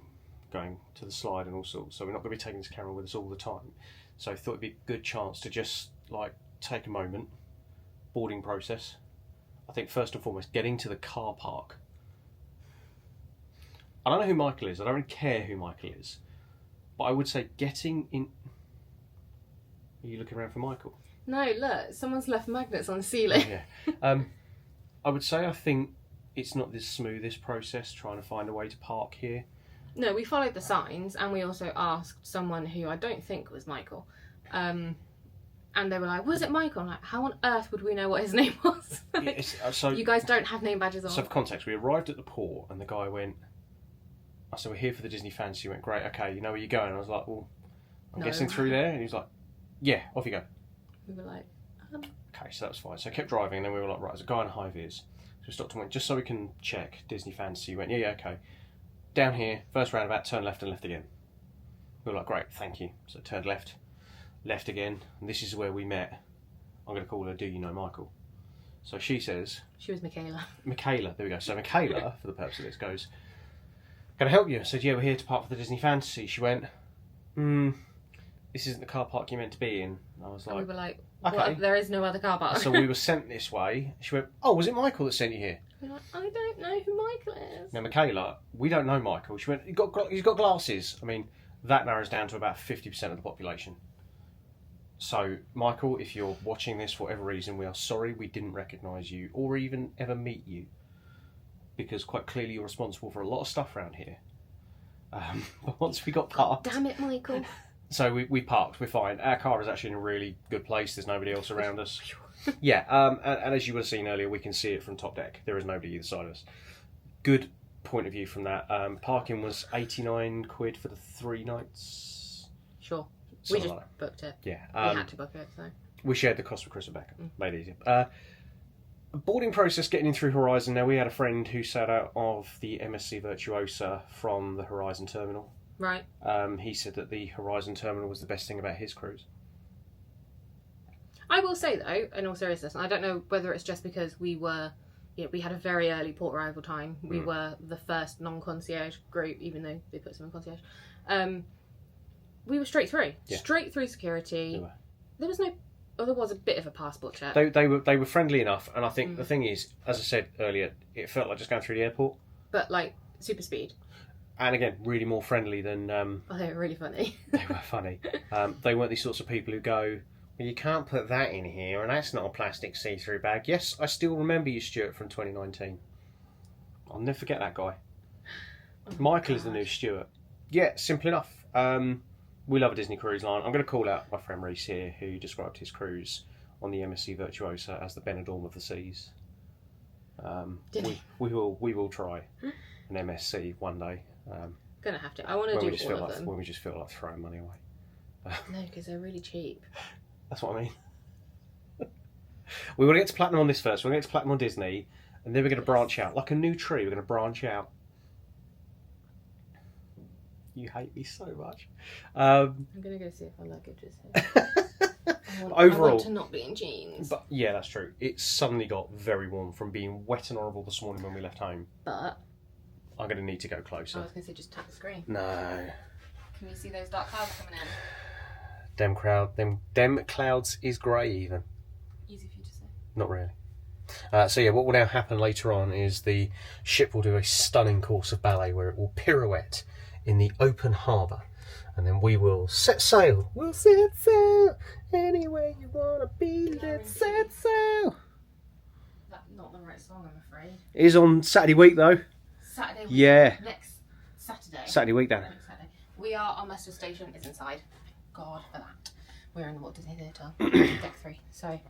going to the slide and all sorts. So we're not going to be taking this camera with us all the time. So I thought it'd be a good chance to just like take a moment. Boarding process. I think first and foremost, getting to the car park. I don't know who Michael is. I don't really care who Michael is. But I would say getting in... Are you looking around for Michael? No, look, someone's left magnets on the ceiling. Oh, yeah. I would say I think it's not the smoothest process trying to find a way to park here. No, we followed the signs, and we also asked someone who I don't think was Michael. And they were like, was it Michael? I'm like, how on earth would we know what his name was? Yeah, so, you guys don't have name badges on. So for context, we arrived at the port and the guy went, I said, we're here for the Disney Fancy. He went, great, okay, you know where you're going? I was like, well, I'm guessing through there. And he was like, yeah, off you go. We were like, Okay, so that was fine. So I kept driving and then we were like, right, there's a guy in high vis. So we stopped and went, just so we can check Disney Fancy. He went, yeah, okay. Down here, first roundabout, turn left and left again. We were like, great, thank you. So turned left, left again, and this is where we met. I'm going to call her, do you know Michael? So she says... She was Michaela. Michaela, there we go. So Michaela, for the purpose of this, goes, can I help you? I said, yeah, we're here to park for the Disney Fantasy. She went, this isn't the car park you're meant to be in. And I was like... And we were like, okay. What? There is no other car park. So we were sent this way. She went, oh, was it Michael that sent you here? We were like, I don't know who Michael is. Now, Michaela, we don't know Michael. She went, he's got glasses. I mean, that narrows down to about 50% of the population. So, Michael, if you're watching this for whatever reason, we are sorry we didn't recognise you or even ever meet you. Because quite clearly you're responsible for a lot of stuff around here. But once we got parked... Damn it, Michael. So we parked, we're fine. Our car is actually in a really good place. There's nobody else around us. Yeah, and as you would have seen earlier, we can see it from top deck. There is nobody either side of us. Good point of view from that. Parking was 89 quid for the 3 nights. Sure. Something We just like booked it. Yeah. We had to book it, so... We shared the cost with Chris and Becca. Made it easier. Boarding process getting in through Horizon. Now, we had a friend who sat out of the MSC Virtuosa from the Horizon terminal. Right. He said that the Horizon terminal was the best thing about his cruise. I will say, though, in all seriousness, and I don't know whether it's just because we were... Yeah, we had a very early port arrival time. We were the first non-concierge group, even though they put some in concierge. We were straight through. Yeah. Straight through security. There was no... Oh, there was a bit of a passport check. They were friendly enough, and I think the thing is, as I said earlier, it felt like just going through the airport. But, like, super speed. And again, really more friendly than... Oh, they were really funny. They were funny. They weren't these sorts of people who go, well, you can't put that in here, and that's not a plastic see-through bag. Yes, I still remember you, Stuart, from 2019. I'll never forget that guy. Michael is the new Stuart. Yeah, simple enough. We love a Disney Cruise Line. I'm going to call out my friend Reese here, who described his cruise on the MSC Virtuosa as the Benidorm of the seas. We will try an MSC one day. Gonna have to. I want to do all of them. When we just feel like throwing money away. No, because they're really cheap. That's what I mean. We want to get to Platinum on this first. We're going to get to Platinum on Disney, and then we're going to branch out. Like a new tree, we're going to branch out. You hate me so much. I'm going to go see if my luggage is here. I want to not be in jeans. But yeah, that's true. It suddenly got very warm from being wet and horrible this morning when we left home. But I'm going to need to go closer. I was going to say just tap the screen. No. Can you see those dark clouds coming in? Dem clouds is grey even. Easy for you to say. Not really. So yeah, what will now happen later on is the ship will do a stunning course of ballet where it will pirouette in the open harbour, and then we will set sail. We'll set sail anywhere you wanna be. Let's set sail. That's not the right song, I'm afraid. It is on Saturday week though. Saturday week. Yeah. Next Saturday. Saturday week, Dan. Next Saturday. We are on Mustard Station. It's inside. Thank God for that. We're in the What Disney Theatre, deck 3. So I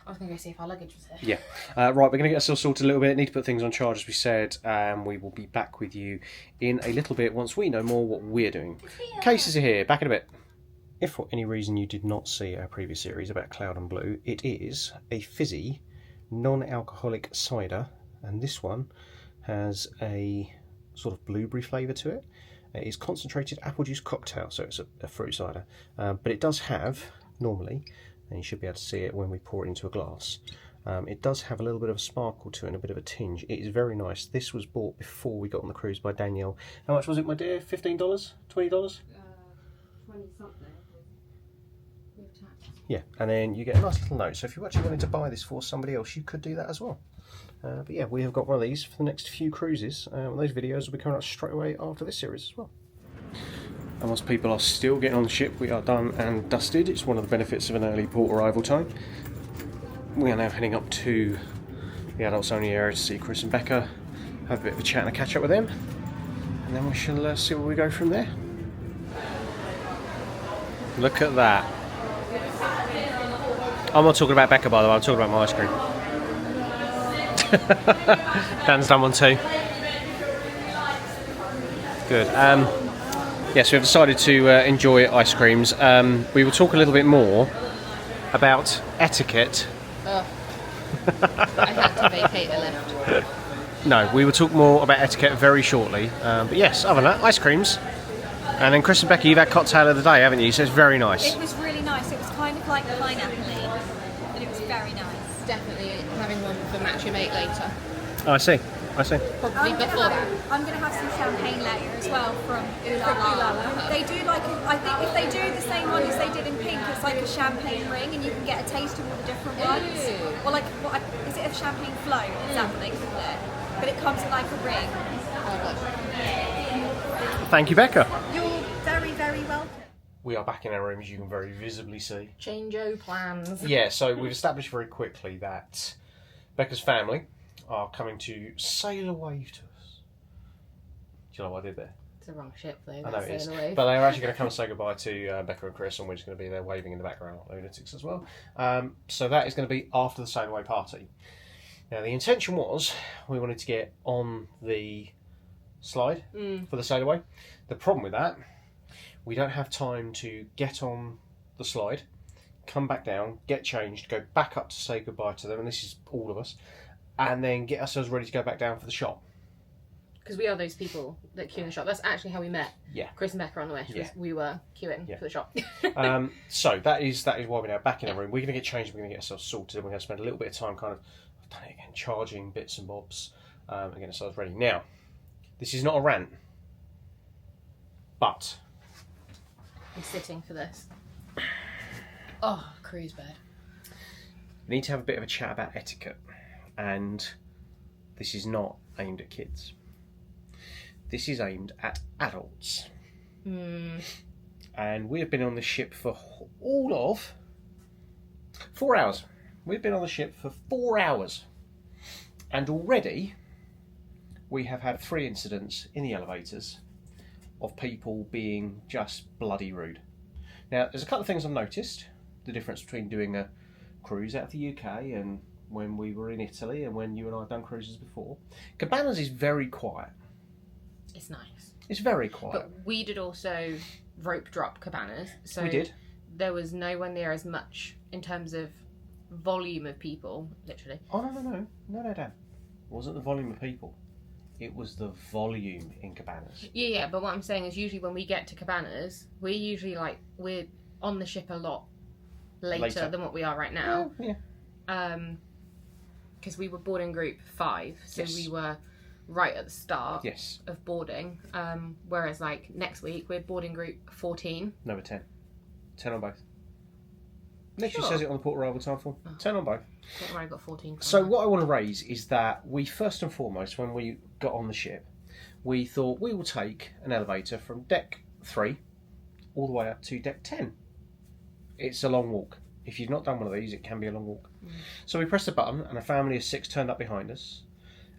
was going to go see if our luggage was here. Yeah. Right, we're going to get ourselves sorted a little bit. Need to put things on charge, as we said. We will be back with you in a little bit once we know more what we're doing. Cases are here. Back in a bit. If for any reason you did not see our previous series about Cloud and Blue, it is a fizzy, non-alcoholic cider, and this one has a sort of blueberry flavour to it. It is concentrated apple juice cocktail, so it's a fruit cider. But it does have, normally, and you should be able to see it when we pour it into a glass, it does have a little bit of a sparkle to it and a bit of a tinge. It is very nice. This was bought before we got on the cruise by Danielle. How much was it, my dear? $15? $20? 20 something. Yeah, and then you get a nice little note. So if you actually wanted to buy this for somebody else, you could do that as well. But yeah, we have got one of these for the next few cruises. Those videos will be coming out straight away after this series as well. And whilst people are still getting on the ship, we are done and dusted. It's one of the benefits of an early port arrival time. We are now heading up to the adults only area to see Chris and Becca, have a bit of a chat and a catch up with them, and then we shall see where we go from there. Look at that. I'm not talking about Becca, by the way, I'm talking about my ice cream. Dan's done one too. Good. Yes, we've decided to enjoy ice creams. We will talk a little bit more about etiquette. Oh. I had to vacate a lift. No, we will talk more about etiquette very shortly. But yes, other than that, ice creams. And then Chris and Becca, you've had cocktail of the day, haven't you? So it's very nice. It was really nice. It was kind of like pineapple-y, but it was very nice. Definitely having one for match your mate later. Oh, I see. Probably before that. I'm going to have some champagne later as well from Ooh La La. They do like, I think if they do the same one as they did in Pink, it's like a champagne ring and you can get a taste of all the different ones. Or like, is it a champagne float? Is that what they call it? But it comes in like a ring. Thank you, Becca. You're very, very welcome. We are back in our room, as you can very visibly see. Change-o plans. Yeah, so we've established very quickly that Becca's family are coming to sail away to us. Do you know what I did there? It's the wrong ship though. I know it is. Away. But they're actually going to come and say goodbye to Becca and Chris, and we're just going to be there waving in the background like lunatics as well. So that is going to be after the sail away party. Now the intention was we wanted to get on the slide for the sail away. The problem with that, we don't have time to get on the slide, come back down, get changed, go back up to say goodbye to them, and this is all of us, and then get ourselves ready to go back down for the shop. Because we are those people that queue in the shop. That's actually how we met. Yeah. Chris and Becca on the way. Yeah. We were queuing for the shop. So that is why we're now back in our room. We're going to get changed. We're going to get ourselves sorted. We're going to spend a little bit of time kind of, I've done it again, charging bits and bobs, and getting ourselves ready. Now, this is not a rant, but I'm sitting for this. Oh, cruise bed. we need to have a bit of a chat about etiquette, and this is not aimed at kids. This is aimed at adults. And we have been on the ship for all of 4 hours. We've been on the ship for 4 hours. And already we have had 3 incidents in the elevators of people being just bloody rude. Now, there's a couple of things I've noticed. The difference between doing a cruise out of the UK and when we were in Italy and when you and I have done cruises before. Cabanas is very quiet. It's nice. It's very quiet. But we did also rope drop Cabanas. So We did. There was nowhere near as much in terms of volume of people, literally. Oh, no, Dan. It wasn't the volume of people. It was the volume in Cabanas. Yeah, but what I'm saying is usually when we get to Cabanas, we're usually we're on the ship a lot later than what we are right now. Oh, yeah. Because we were boarding group 5, so Yes. we were right at the start Yes. of boarding. Whereas next week we're boarding group 14. No, 10. 10 on both. Literally Sure. says it on the port arrival time form. Turn on both. Don't worry, I've got 14. So what I want to raise is that we first and foremost, when we got on the ship, we thought we will take an elevator from deck 3 all the way up to deck 10. It's a long walk. If you've not done one of these, it can be a long walk. So we pressed a button and a family of 6 turned up behind us,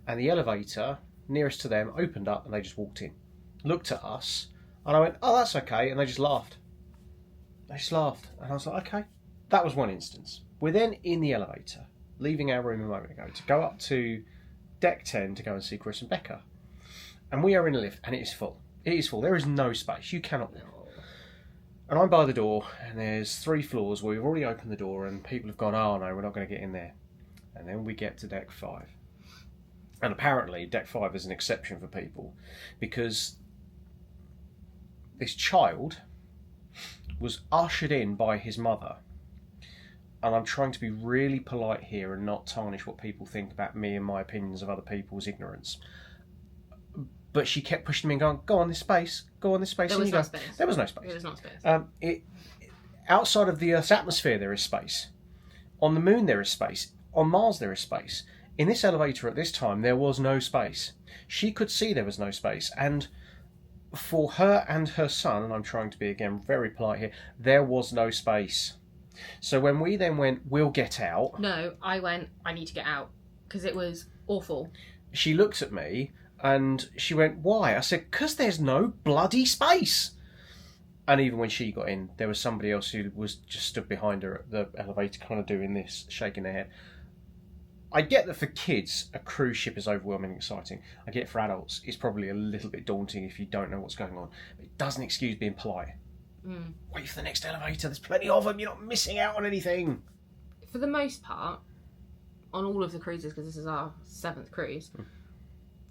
and the elevator nearest to them opened up and they just walked in. Looked at us and I went, oh, that's okay, and they just laughed. And I was like, okay. That was one instance. We're then in the elevator, leaving our room a moment ago to go up to deck 10 to go and see Chris and Becca. And we are in a lift and it is full. It is full. There is no space. You cannot walk. And I'm by the door and there's 3 floors where we've already opened the door and people have gone, oh no, we're not going to get in there. And then we get to deck 5. And apparently deck 5 is an exception for people because this child was ushered in by his mother. And I'm trying to be really polite here and not tarnish what people think about me and my opinions of other people's ignorance. But she kept pushing me and going, go on this space, go on this space. There was no space. There was no space. There was not space. Outside of the Earth's atmosphere there is space. On the moon there is space. On Mars there is space. In this elevator at this time there was no space. She could see there was no space. And for her and her son, and I'm trying to be again very polite here, there was no space. So when we then went, we'll get out. No, I went, I need to get out because it was awful. She looked at me and she went, why? I said, because there's no bloody space. And even when she got in, there was somebody else who was just stood behind her at the elevator kind of doing this, shaking their head. I get that for kids, a cruise ship is overwhelming and exciting. I get for adults, it's probably a little bit daunting if you don't know what's going on. But it doesn't excuse being polite. Wait for the next elevator, there's plenty of them, you're not missing out on anything. For the most part, on all of the cruises, because this is our 7th cruise,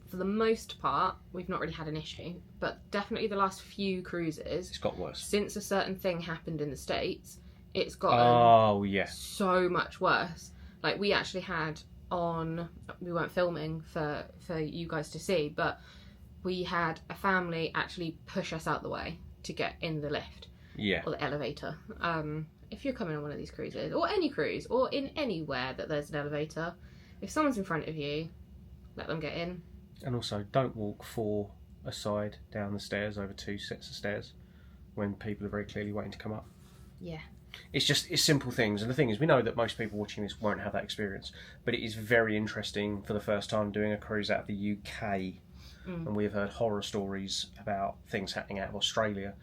for the most part, we've not really had an issue. But definitely the last few cruises, It's got worse. since a certain thing happened in the States, it's gotten yeah. so much worse. Like we actually had we weren't filming for you guys to see, but we had a family actually push us out the way to get in the lift. Yeah. Or the elevator. If you're coming on one of these cruises, or any cruise, or in anywhere that there's an elevator, if someone's in front of you, let them get in. And also, don't walk 4 aside down the stairs over 2 sets of stairs when people are very clearly waiting to come up. Yeah. It's simple things. And the thing is, we know that most people watching this won't have that experience, but it is very interesting for the first time doing a cruise out of the UK. And we've heard horror stories about things happening out of Australia.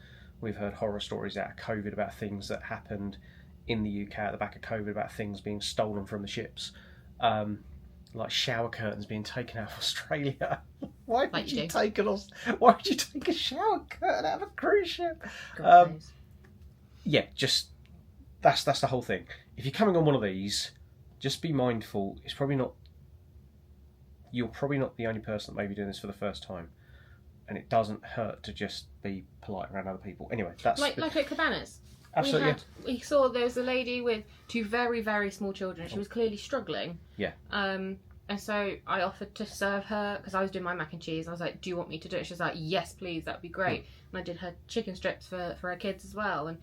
We've heard horror stories out of COVID about things that happened in the UK at the back of COVID about things being stolen from the ships. Like shower curtains being taken out of Australia. Why would you take a shower curtain out of a cruise ship? Yeah, just that's the whole thing. If you're coming on one of these, just be mindful. You're probably not the only person that may be doing this for the first time, and it doesn't hurt to just be polite around other people. Anyway, that's like at Cabanas. Absolutely. We saw there was a lady with 2 very, very small children. She was clearly struggling. Yeah. And so I offered to serve her because I was doing my mac and cheese. I was like, "Do you want me to do it?" She was like, "Yes, please. That'd be great." And I did her chicken strips for her kids as well. And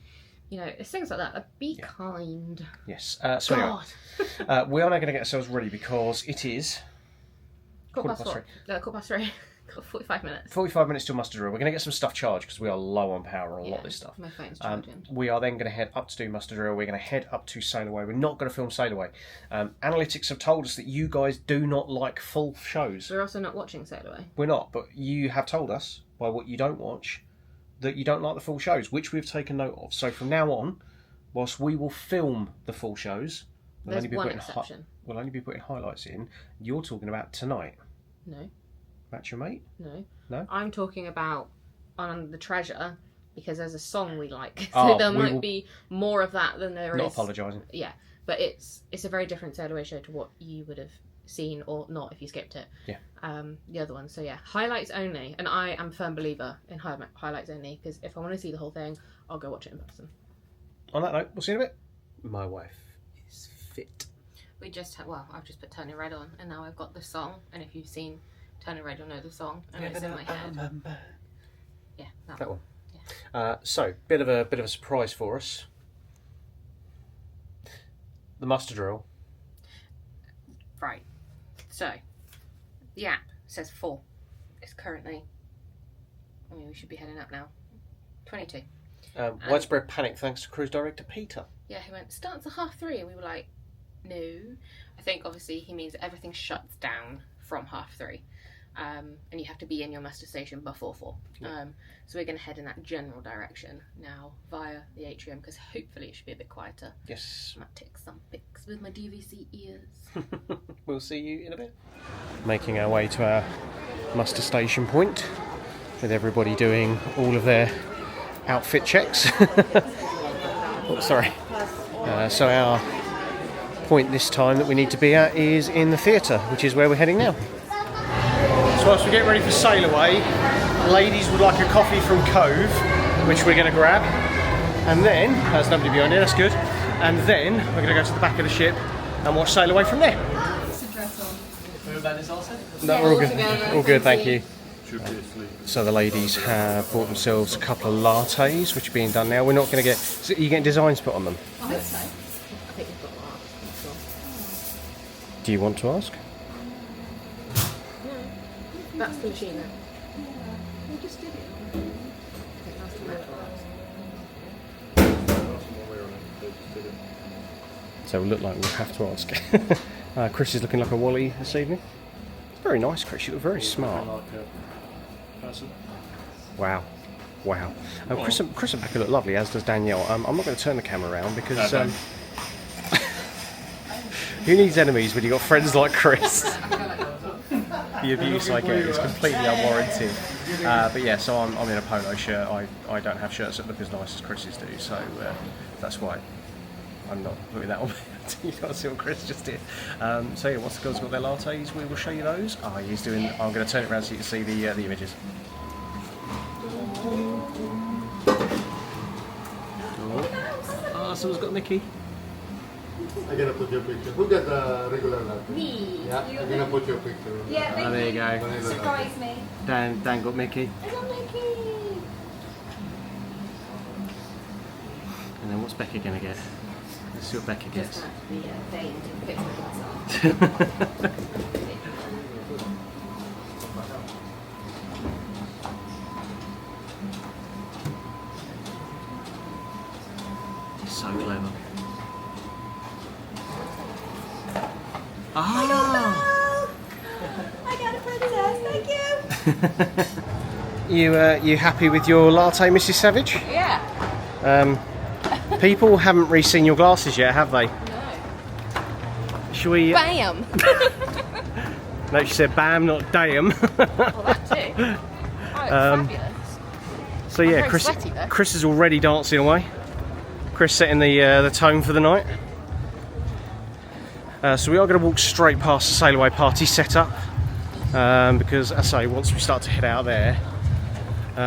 you know, it's things like that. Be kind. Yes. So anyway, we are now going to get ourselves ready because it is quarter past 3. Got 45 minutes. 45 minutes till muster drill. We're going to get some stuff charged because we are low on power on a lot of this stuff. My phone's charging. We are then going to head up to do muster drill. We're going to head up to Sail Away. We're not going to film Sail Away. Analytics have told us that you guys do not like full shows. We're also not watching Sail Away. We're not, but you have told us by what you don't watch that you don't like the full shows, which we've taken note of. So from now on, whilst we will film the full shows, we'll only be putting highlights in. You're talking about tonight. No. That's your mate? No. I'm talking about on the Treasure because there's a song we like, so there might be more of that than there is. Not apologising. Yeah, but it's a very different Sail Away show to what you would have seen or not if you skipped it. Yeah. The other one. So yeah, highlights only, and I am a firm believer in highlights only because if I want to see the whole thing, I'll go watch it in person. On that note, we'll see you in a bit. My wife is fit. I've just put Turning Red on, and now I've got the song. And if you've seen Turning Red, you'll know the song, and it's in my head. Yeah, that one. Yeah. So bit of a surprise for us. the muster drill. Right. So, the app says 4. It's currently, I mean, we should be heading up now. 22. Widespread panic thanks to cruise director Peter. Yeah, he went, starts at 3:30, and we were like, no. I think obviously he means that everything shuts down from 3:30. And you have to be in your muster station before 4. Yeah. So we're going to head in that general direction now via the atrium, because hopefully it should be a bit quieter. Yes. I might take some pics with my DVC ears. We'll see you in a bit. Making our way to our muster station point, with everybody doing all of their outfit checks. Oh, sorry. So our point this time that we need to be at is in the theatre, which is where we're heading now. So whilst we get ready for sail away, ladies would like a coffee from Cove, which we're going to grab, and then, there's nobody behind it, that's good, and then we're going to go to the back of the ship and watch sail away from there. No, we're all good. All good, thank you. So the ladies have bought themselves a couple of lattes, which are being done now. We're not going to get... So are you getting designs put on them? I hope so. I think we've got that. Do you want to ask? That's the machine then. We just did it. I think that's the match. So it will look like we'll have to ask. Chris is looking like a Wally this evening. It's very nice, Chris. You look very smart. Wow. Wow. Chris and Becca look lovely, as does Danielle. I'm not going to turn the camera around because... who needs enemies when you've got friends like Chris? The abuse I get is completely unwarranted. But yeah, so I'm in a polo shirt. I don't have shirts that look as nice as Chris's do, so that's why I'm not putting that on. You can't see what Chris just did. So yeah, once the girls got their lattes, we will show you those. Oh, he's doing... I'm going to turn it around so you can see the images. Oh, someone's got Mickey. I'm gonna put your picture. Who got the regular latte? Me. Yeah, I'm gonna put your picture. Yeah, thank there you go. Surprise me. Dan got Mickey. I got Mickey. And then what's Becca going to get? Let's see what Becca gets. So clever. Ah! I got a princess, thank you. You happy with your latte, Mrs. Savage? Yeah. People haven't really seen your glasses yet, have they? No. Shall we? Bam! No, she said bam, not damn. Well, that too. Oh, it's fabulous. So yeah, very sweaty, though. Chris is already dancing away. Chris setting the tone for the night. So we are going to walk straight past the sail away party setup because, as I say, once we start to head out there,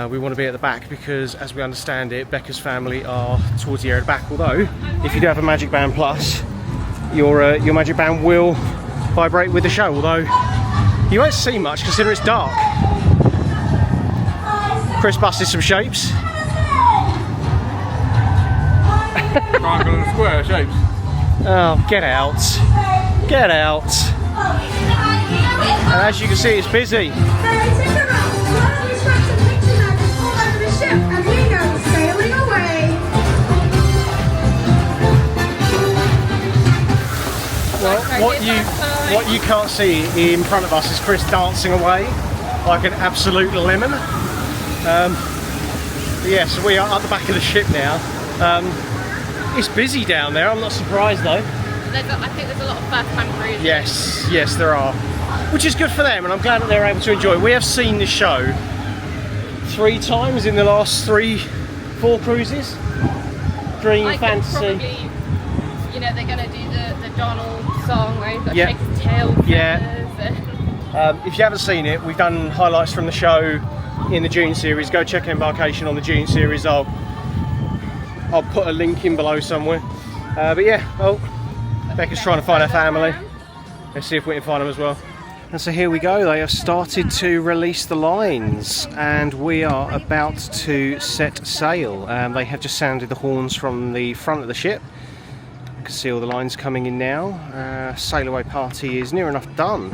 we want to be at the back because, as we understand it, Becca's family are towards the area at the back. Although, if you do have a Magic Band Plus, your Magic Band will vibrate with the show. Although you won't see much considering it's dark. Chris busted some shapes. Triangle and square shapes. Oh, get out. Get out. And as you can see, it's busy. Well, what you can't see in front of us is Chris dancing away like an absolute lemon. Yeah, so we are at the back of the ship now. It's busy down there, I'm not surprised though. I think there's a lot of first-time cruises. Yes, there are. Which is good for them, and I'm glad that they're able to enjoy it. We have seen this show 3 times in the last 3-4 cruises. Dream, Fantasy. Probably, you know, they're going to do the Donald song where he's got to Yeah. shake his tail. If you haven't seen it, we've done highlights from the show in the June series. Go check Embarkation on the June series. I'll put a link in below somewhere. But yeah, Becca's trying to find her family. Let's see if we can find them as well. And so here we go, they have started to release the lines and we are about to set sail. They have just sounded the horns from the front of the ship can see all the lines coming in now. Sail away party is near enough done.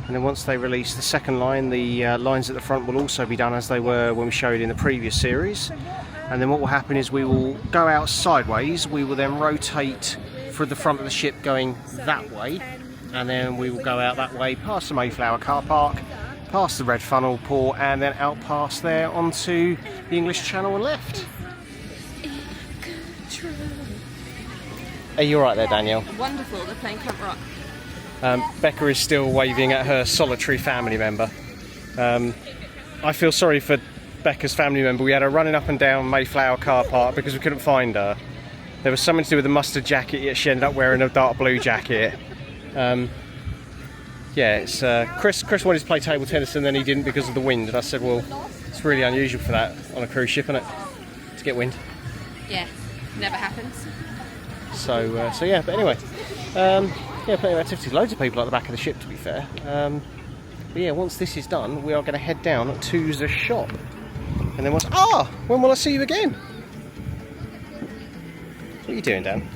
And then once they release the second line, the lines at the front will also be done as they were when we showed in the previous series. And then what will happen is we will go out sideways, we will then rotate through the front of the ship going that way, and then we will go out that way past the Mayflower car park, past the Red Funnel port, and then out past there onto the English Channel and left. Are you alright there, Danielle? Wonderful, they're playing Camp Rock. Becca is still waving at her solitary family member. I feel sorry for Becca's family member. We had her running up and down Mayflower car park because we couldn't find her. There was something to do with the mustard jacket, yet she ended up wearing a dark blue jacket. Yeah, it's Chris wanted to play table tennis and then he didn't because of the wind, and I said, well, it's really unusual for that on a cruise ship, isn't it? To get wind. Yeah, never happens. So yeah, but anyway, yeah, plenty of activities. Loads of people at the back of the ship, to be fair. But yeah, once this is done, we are going to head down to the shop. And then when will I see you again? What are you doing, Dan?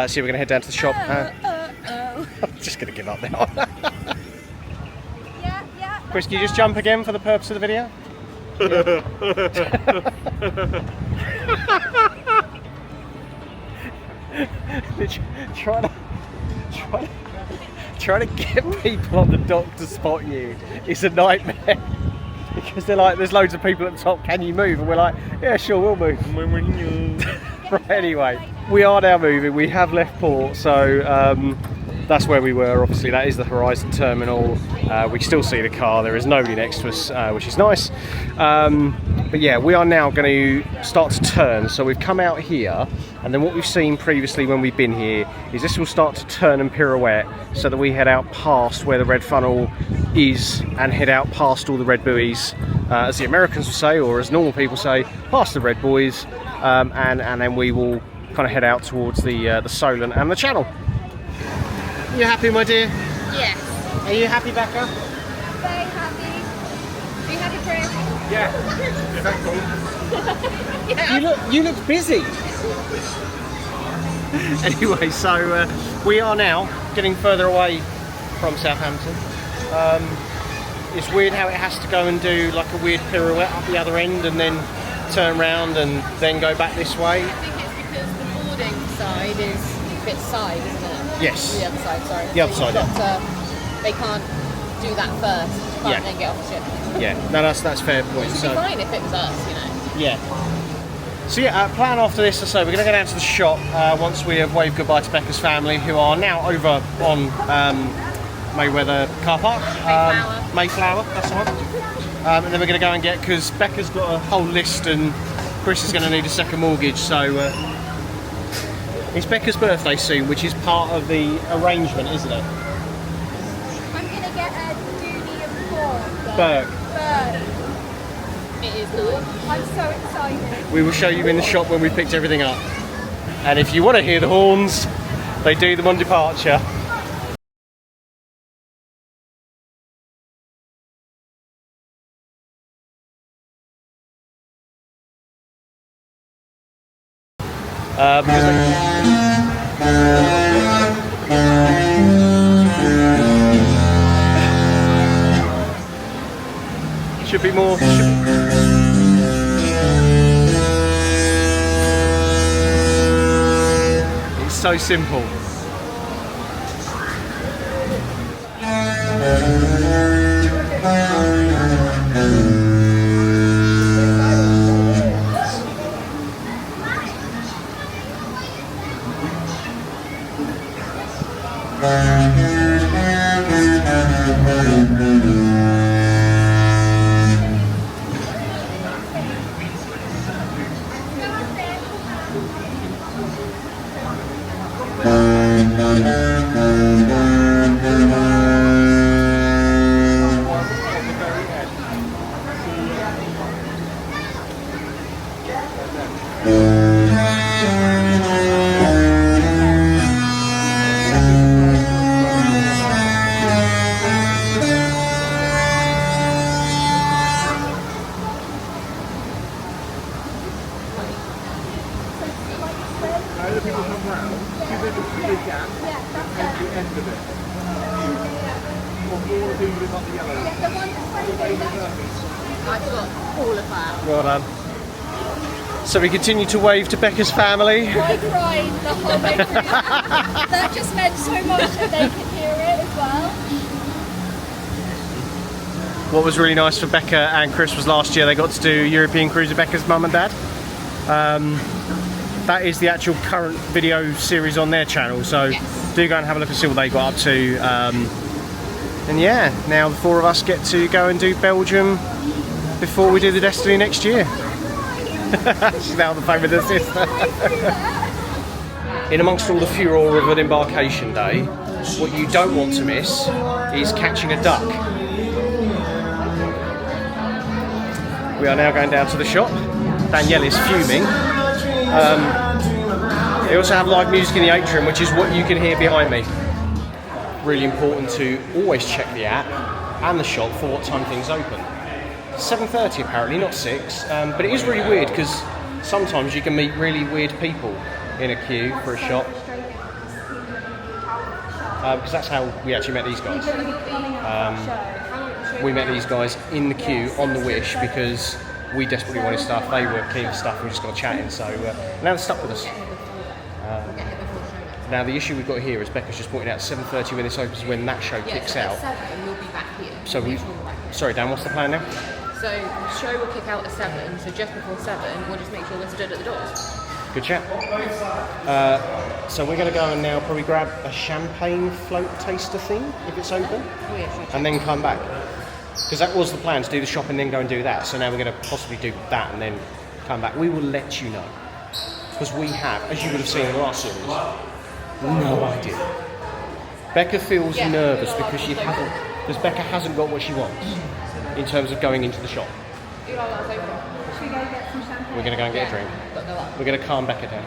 So we're going to head down to the shop. I'm just going to give up now. Yeah. Chris, can you just jump again for the purpose of the video? Trying to get people on the dock to spot you is a nightmare. Because they're like, there's loads of people at the top, can you move? And we're like, yeah, sure, we'll move. Right, anyway, we are now moving. We have left port, so that's where we were. Obviously, that is the Horizon Terminal. We still see the car. There is nobody next to us, which is nice. But yeah, we are now going to start to turn. So we've come out here, and then what we've seen previously when we've been here is this will start to turn and pirouette so that we head out past where the red funnel is and head out past all the red buoys, as the Americans will say, or as normal people say, past the red buoys, and then we will kind of head out towards the Solent and the Channel. Are you happy, my dear? Yes. Are you happy, Becca? Very happy. Are you happy, Chris? Yeah. You look busy. Anyway, so we are now getting further away from Southampton. It's weird how it has to go and do like a weird pirouette up the other end and then turn round and then go back this way. I think it's because the boarding side is a bit side, isn't it? Yes. The other side, sorry. The other side, They can't do that first, and then get off the ship. Yeah, no, that's a fair point. It'd be fine if it was us, you know. Yeah. So yeah, plan after this, as I say, we're going to go down to the shop once we have waved goodbye to Becca's family, who are now over on Mayweather car park. Mayflower, that's the one. And then we're going to go and get, because Becca's got a whole list and Chris is going to need a second mortgage, so it's Becca's birthday soon, which is part of the arrangement, isn't it? I'm going to get a Dani and Port. Burke. It is nice. I'm so excited. We will show you in the shop when we've picked everything up. And if you want to hear the horns, they do them on departure. Should be more. It's so simple. I've got all of that. Well done. So we continue to wave to Becca's family. I cried the whole way through. That just meant so much that they could hear it as well. What was really nice for Becca and Chris was last year they got to do European cruise with Becca's mum and dad. That is the actual current video series on their channel, so do go and have a look and see what they got up to. And yeah, now the four of us get to go and do Belgium before we do the Destiny next year. She's now on the phone with her sister. In amongst all the furore of an embarkation day, what you don't want to miss is catching a duck. We are now going down to the shop. Danielle is fuming. They also have live music in the atrium, which is what you can hear behind me. Really important to always check the app and the shop for what time things open. 7:30 apparently, not 6, but it is really weird because sometimes you can meet really weird people in a queue for a shop. Because that's how we actually met these guys. We met these guys in the queue on the Wish because we desperately wanted stuff, they were keen for stuff, we just got chatting, so now they're stuck with us. Now the issue we've got here is Becca's just pointed out 7:30 when this opens is when that show kicks out. We'll be back here. So sorry Dan, what's the plan now? So show will kick out at 7, so just before 7 we'll just make sure we're stood at the doors. Good chat. So we're going to go and now probably grab a champagne float taster thing if it's open, and then come back. Because that was the plan, to do the shop and then go and do that. So now we're going to possibly do that and then come back. We will let you know. Because we have, as you would have seen in the last series, no idea. Becca feels nervous because Becca hasn't got what she wants in terms of going into the shop. Should we go get some champagne? We're going to go and get a drink. We're going to calm Becca down.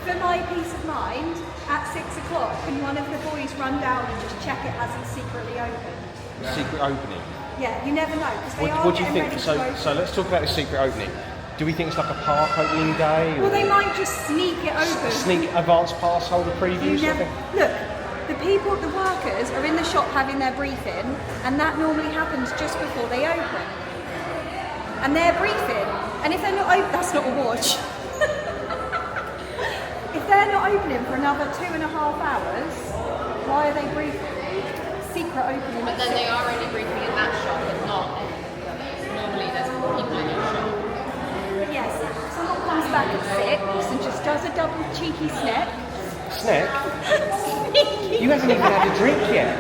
For my peace of mind, at 6 o'clock, can one of the boys run down and just check it hasn't secretly opened? Secret opening. Yeah, you never know. What do you think? So let's talk about the secret opening. Do we think it's like a park opening day? Well, they might just sneak it open. Sneak advance pass holder previews? Look, the workers are in the shop having their briefing, and that normally happens just before they open. And they're briefing, and if they're not open, that's not a watch. If they're not opening for another 2.5 hours, why are they briefing? Secret opening. But then they are only briefing in that shop, but not normally there's more people in your shop. But yes, someone comes back at 6 and just does a double cheeky snack. Snack? You haven't even had a drink yet.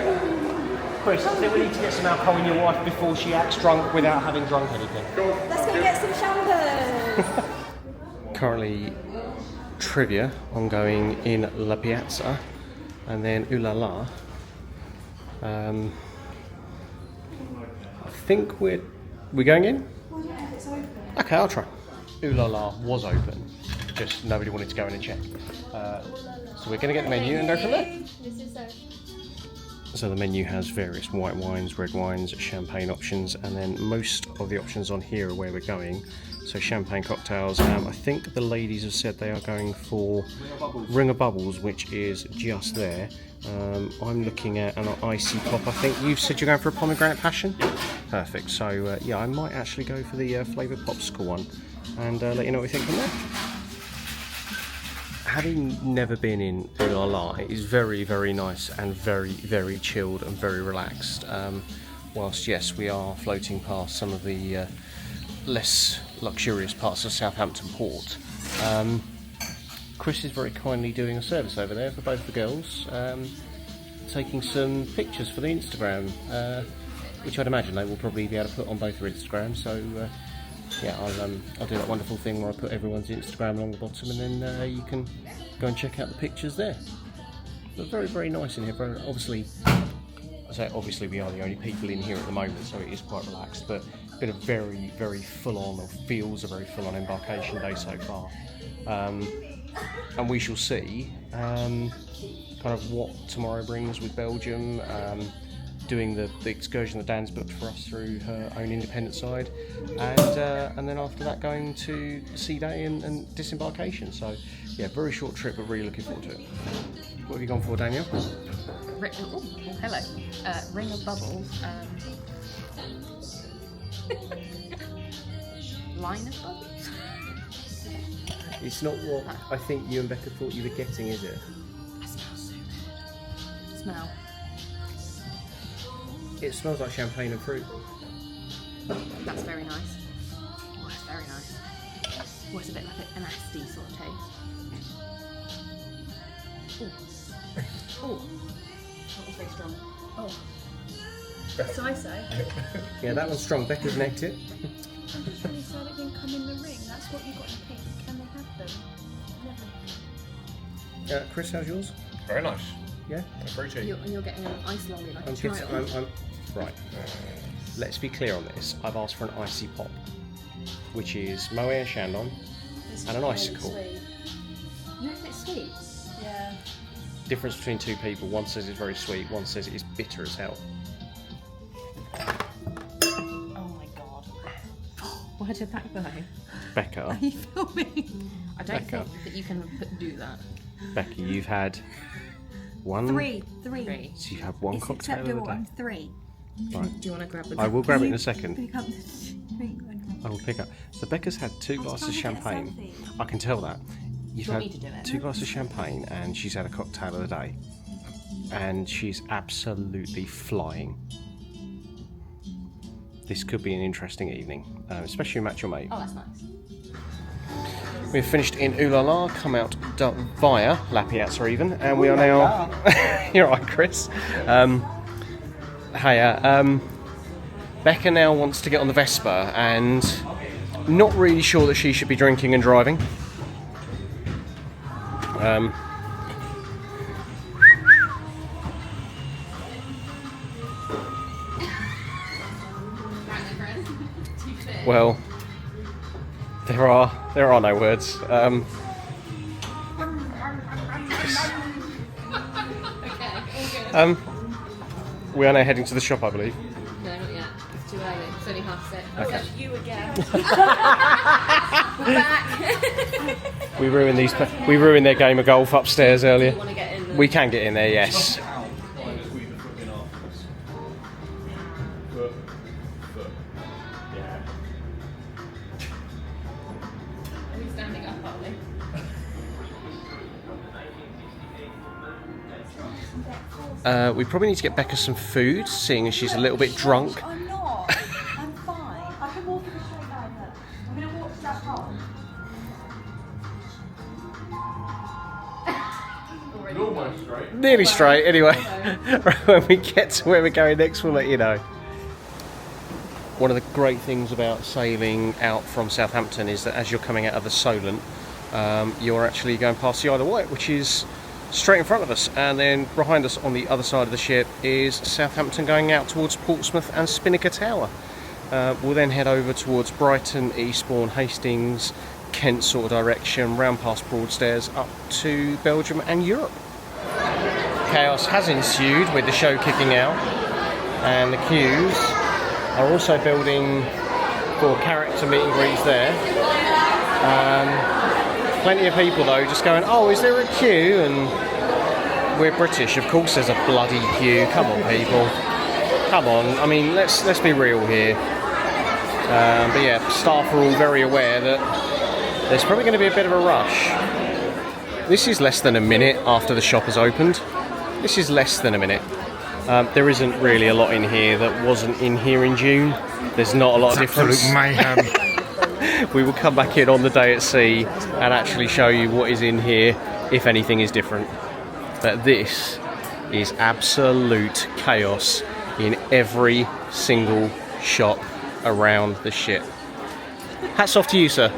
Chris, I think we need to get some alcohol in your wife before she acts drunk without having drunk anything. Let's go get some champagne. Currently trivia ongoing in La Piazza, and then Ooh La La. I think we're going in? Okay, I'll try. Ooh La La was open, just nobody wanted to go in and check. So we're going to get the menu and go from there. So the menu has various white wines, red wines, champagne options, and then most of the options on here are where we're going. So champagne cocktails. I think the ladies have said they are going for Ring of Bubbles, which is just there. I'm looking at an icy pop. I think you've said you're going for a pomegranate passion? Perfect. So yeah, I might actually go for the flavoured popsicle one and let you know what we think from there. Having never been in Ooh La La, it is very, very nice and very, very chilled and very relaxed. Whilst yes, we are floating past some of the less luxurious parts of Southampton Port. Chris is very kindly doing a service over there for both the girls, taking some pictures for the Instagram, which I'd imagine they will probably be able to put on both their Instagrams. So yeah, I'll do that wonderful thing where I put everyone's Instagram along the bottom, and then you can go and check out the pictures there. But very, very nice in here. Very, obviously, I say obviously we are the only people in here at the moment, so it is quite relaxed. But it's been a very, very full-on, or feels a very full-on embarkation day so far. And we shall see kind of what tomorrow brings with Belgium, doing the excursion that Dan's booked for us through her own independent side, and then after that going to Sea Day and disembarkation. So yeah, very short trip, but really looking forward to it. What have you gone for, Danielle? Hello. Ring of Bubbles. Line of bubbles? It's not what I think you and Becca thought you were getting, is it? That smells so good. Smell. It smells like champagne and fruit. That's very nice. Oh, that's very nice. Oh, it's a bit like an nasty sort of taste. Oh. That was very strong. Oh. So. Yeah, that one's strong. Becca's necked it. I'm sure you said it didn't come in the ring. That's what you got in pink. Can they have them? Chris, how's yours? Very nice. Yeah? Fruity. And you're getting an ice lolly like a I'm child. right. Let's be clear on this. I've asked for an icy pop, which is Moët and Chandon and an icicle. You reckon it's sweet? Yeah. Difference between two people. One says it's very sweet. One says it is bitter as hell. Oh my god. Where did that go? Becca. Are you filming? I don't Becca. think that you can do that. Becca, you've had one. Three. So you have one It's cocktail acceptable a day. on 3. Right. Do you want to grab the I will grab it in a second. Pick up the drink. I will pick up. So Becca's had 2 glasses of champagne. I can tell that. You've Do you want had me to do it? 2 glasses of champagne and she's had a cocktail of the day. And she's absolutely flying. This could be an interesting evening, especially with your mate. Oh, that's nice. We've finished in Ooh La La, come out via La Piazza even, and we are now... You're right, Chris. Becca now wants to get on the Vespa and not really sure that she should be drinking and driving. Well, there are no words. We are now heading to the shop, I believe. No, not yet. It's too early. It's only 6:30. Okay. You again. We're back. We ruined their game of golf upstairs earlier. You want to get in there? We can get in there, yes. Are we standing up, are we? We probably need to get Becca some food, seeing as she's a little bit drunk. I'm not. I'm fine. I can walk in a straight line. Look. I'm going to walk to that hole. Almost straight. Nearly straight, anyway. When we get to where we're going next, we'll let you know. One of the great things about sailing out from Southampton is that as you're coming out of the Solent, you're actually going past the Isle of Wight, which is straight in front of us, and then behind us on the other side of the ship is Southampton going out towards Portsmouth and Spinnaker Tower. We'll then head over towards Brighton, Eastbourne, Hastings, Kent sort of direction, round past Broadstairs up to Belgium and Europe. Chaos has ensued with the show kicking out, and the queues are also building for character meet and greets there. Plenty of people though just going, oh, is there a queue? And we're British, of course there's a bloody queue. Come on, people. Come on. I mean, let's be real here. But yeah, staff are all very aware that there's probably going to be a bit of a rush. This is less than a minute after the shop has opened. This is less than a minute. There isn't really a lot in here that wasn't in here in June. There's not a lot of difference. Absolute mayhem. We will come back in on the day at sea and actually show you what is in here, if anything is different. But this is absolute chaos in every single shop around the ship. Hats off to you, sir.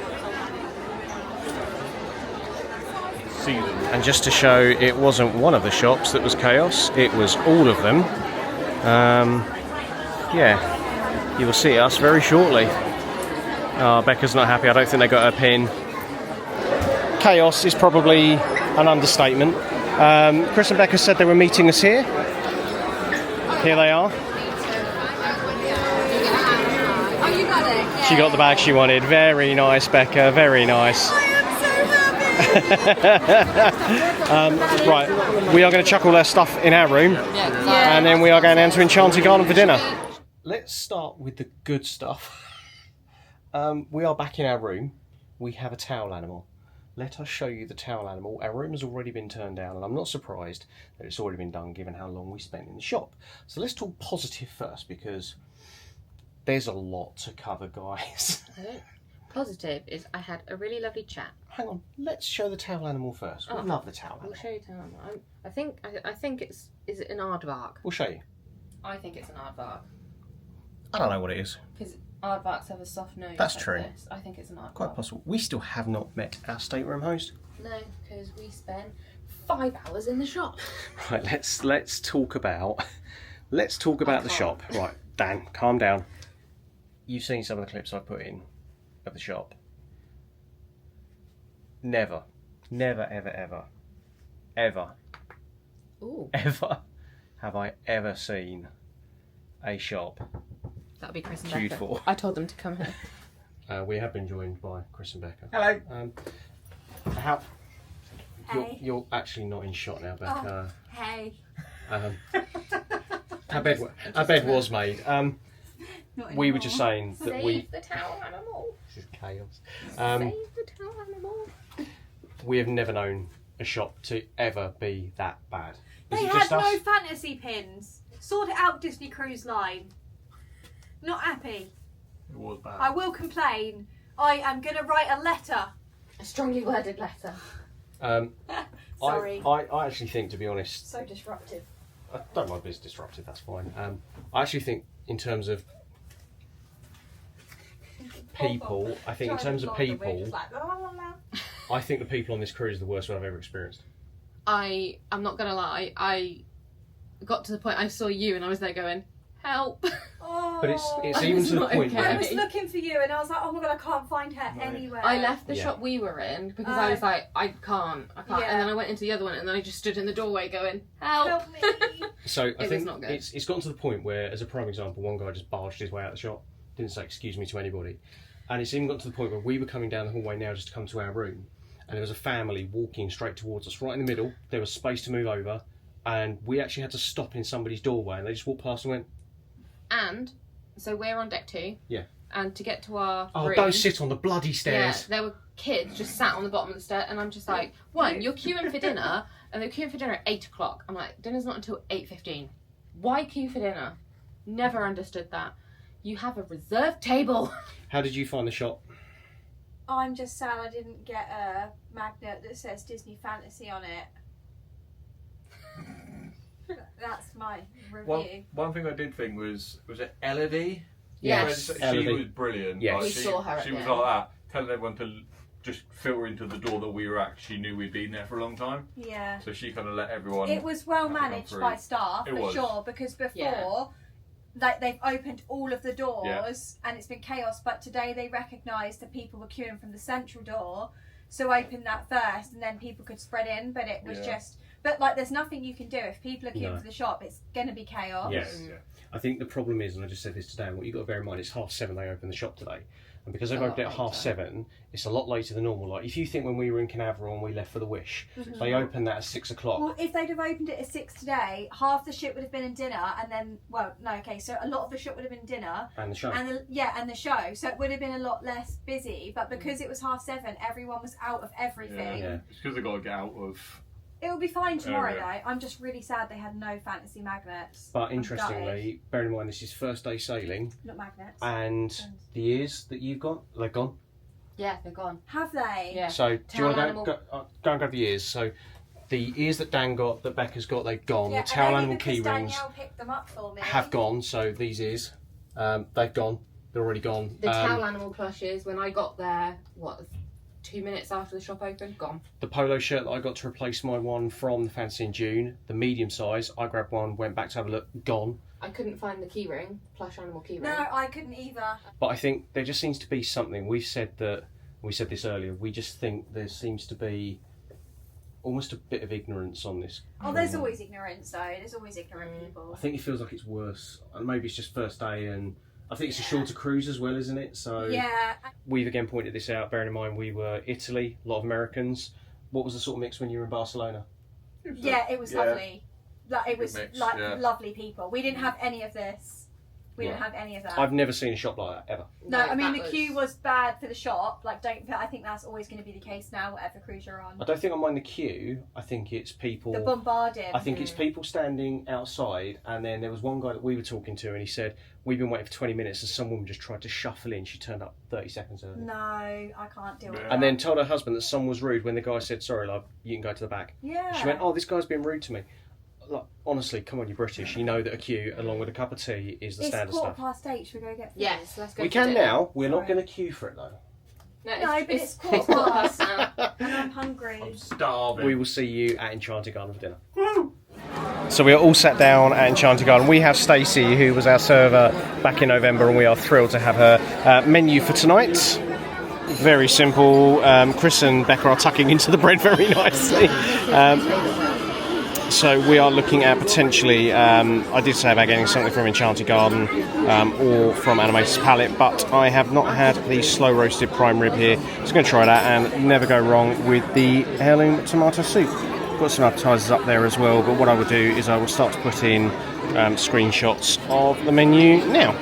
And just to show it wasn't one of the shops that was chaos, it was all of them. Yeah, you will see us very shortly. Oh, Becca's not happy. I don't think they got her pin. Chaos is probably an understatement. Chris and Becca said they were meeting us here. Here they are. Oh, you got it? She got the bag she wanted. Very nice, Becca. Very nice. I am so happy. Right, we are going to chuck all our stuff in our room, and then we are going down to Enchanted Garden for dinner. let's start with the good stuff. We are back in our room. We have a towel animal. Let us show you the towel animal. Our room has already been turned down, and I'm not surprised that it's already been done given how long we spent in the shop. So let's talk positive first, because there's a lot to cover, guys. Positive is I had a really lovely chat. Hang on, let's show the towel animal first. We love the towel animal. We'll show you towel animal. I think it's, is it an aardvark? We'll show you. I think it's an aardvark. I don't know what it is. Because aardvarks have a soft nose. That's like true. This. I think it's an aardvark. Quite possible. We still have not met our stateroom host. No, because we spent 5 hours in the shop. Right, let's talk about the shop. Right, Dan, calm down. You've seen some of the clips I put in of the shop. Never, ever Ooh. have I ever seen a shop That'll be Chris and queued Becca. for. I told them to come here. We have been joined by Chris and Becca. Hello. How? Hey. You're actually not in shot now, Becca. Hey. Our bed was made. We were just saying that Save the towel animal. This is chaos. Save the towel animal. We have never known a shop to ever be that bad. Is They it had just us? no fantasy pins. Sort it out, Disney Cruise Line. Not happy. It was bad. I will complain. I am going to write a letter. A strongly worded letter. Sorry. I actually think, to be honest, So disruptive. I don't mind being disruptive. That's fine. I actually think, in terms of people, I think in terms of people, I think the people on this cruise are the worst one I've ever experienced. I'm not gonna lie, I got to the point I saw you and I was there going, help. Oh. But it's I even was to the not point okay. I where was looking for you and I was like, oh my god, I can't find her anywhere. I left the Yeah. shop we were in because I was like, I can't. Yeah. And then I went into the other one and then I just stood in the doorway going, help. Help me. So I was think not good. it's gotten to the point where, as a prime example, one guy just barged his way out of the shop, didn't say excuse me to anybody, and it's even gotten to the point where we were coming down the hallway now just to come to our room, and there was a family walking straight towards us, right in the middle. There was space to move over, and we actually had to stop in somebody's doorway, and they just walked past and went, And so we're on deck 2. Yeah. And to get to our "Oh, room, don't sit on the bloody yeah, stairs." there were kids just sat on the bottom of the stair, and I'm just like, one, you're queuing for dinner, and they're queuing for dinner at 8 o'clock. I'm like, dinner's not until 8:15. Why queue for dinner? Never understood that. You have a reserved table. How did you find the shop? I'm just sad I didn't get a magnet that says Disney Fantasy on it. That's my review. One thing I did think was it Elodie? Yes. She Elodie. was brilliant. Yes. Like, We she, saw her at She the was end. like that, telling everyone to just filter into the door that we were at. She knew we'd been there for a long time, Yeah. so she kind of let everyone. It was well everyone managed through. by staff, It for was. sure, because before Yeah. they've opened all of the doors and it's been chaos, but today they recognised that people were queuing from the central door, so opened that first and then people could spread in, but it was but like there's nothing you can do. If people are queuing No. for the shop, it's going to be chaos. Yes. Yeah. I think the problem is, and I just said this today, and what you've got to bear in mind is 7:30 they open the shop today. And because they've A lot opened it at later. 7:30, it's a lot later than normal. Like, if you think when we were in Canaveral and we left for the Wish, they opened that at 6 o'clock. Well, if they'd have opened it at 6 today, half the ship would have been in dinner, and then, so a lot of the shop would have been dinner, And the show. and the show, so it would have been a lot less busy. But because it was 7:30, everyone was out of everything. Yeah. It's because they got to get out of. It will be fine tomorrow, yeah. though. I'm just really sad they had no fantasy magnets. But I'm interestingly, bear in mind this is first day sailing, gutted. Not magnets. and the ears that you've got, they're gone. Yeah, they're gone. Have they? Yeah. So do you Towel want to animal. go and grab the ears? So the ears that Dan got, that Becca's got, they've gone. Yeah, The towel and only animal because key rings Danielle picked them up for me. have gone. So these ears, they've gone. They're already gone. The towel animal plushes, when I got there, 2 minutes after the shop opened, gone. The polo shirt that I got to replace my one from the Fancy in June, the medium size, I grabbed one, went back to have a look, gone. I couldn't find the key ring, plush animal key ring. No, I couldn't either. But I think there just seems to be something. We said this earlier. We just think there seems to be almost a bit of ignorance on this. Oh, there's always ignorance, though. There's always ignorant people. I think it feels like it's worse, and maybe it's just first day, and I think it's a shorter cruise as well, isn't it? So Yeah. we've again pointed this out. Bearing in mind we were Italy, a lot of Americans. What was the sort of mix when you were in Barcelona? Yeah, it was lovely. Like, it was mix, like yeah. lovely people. We didn't have any of this. We didn't have any of that. I've never seen a shop like that ever. No, I mean the queue was bad for the shop. Like, I think that's always going to be the case now, whatever cruise you're on. I don't think I mind the queue. I think it's people. The bombarding. I think it's people standing outside, and then there was one guy that we were talking to, and he said, "We've been waiting for 20 minutes, and some woman just tried to shuffle in. She turned up 30 seconds early." No, I can't deal with that. And then told her husband that someone was rude when the guy said, "Sorry, love, you can go to the back." Yeah. She went, "Oh, this guy's been rude to me." Like, honestly, come on, you're British. You know that a queue, along with a cup of tea, is the standard It's stuff. 8:15. Should we go get food? Yes, let's go. We can now. We're not going to queue for it though. No, but it's quarter past now. and I'm hungry. I'm starving. We will see you at Enchanted Garden for dinner. So we are all sat down at Enchanted Garden. We have Stacey, who was our server back in November, and we are thrilled to have her menu for tonight. Very simple. Chris and Becca are tucking into the bread very nicely. So we are looking at potentially, I did say about getting something from Enchanted Garden or from Animator's Palate, but I have not had the slow roasted prime rib here. Just going to try that and never go wrong with the heirloom tomato soup. Got some appetizers up there as well, but what I will do is I will start to put in screenshots of the menu now.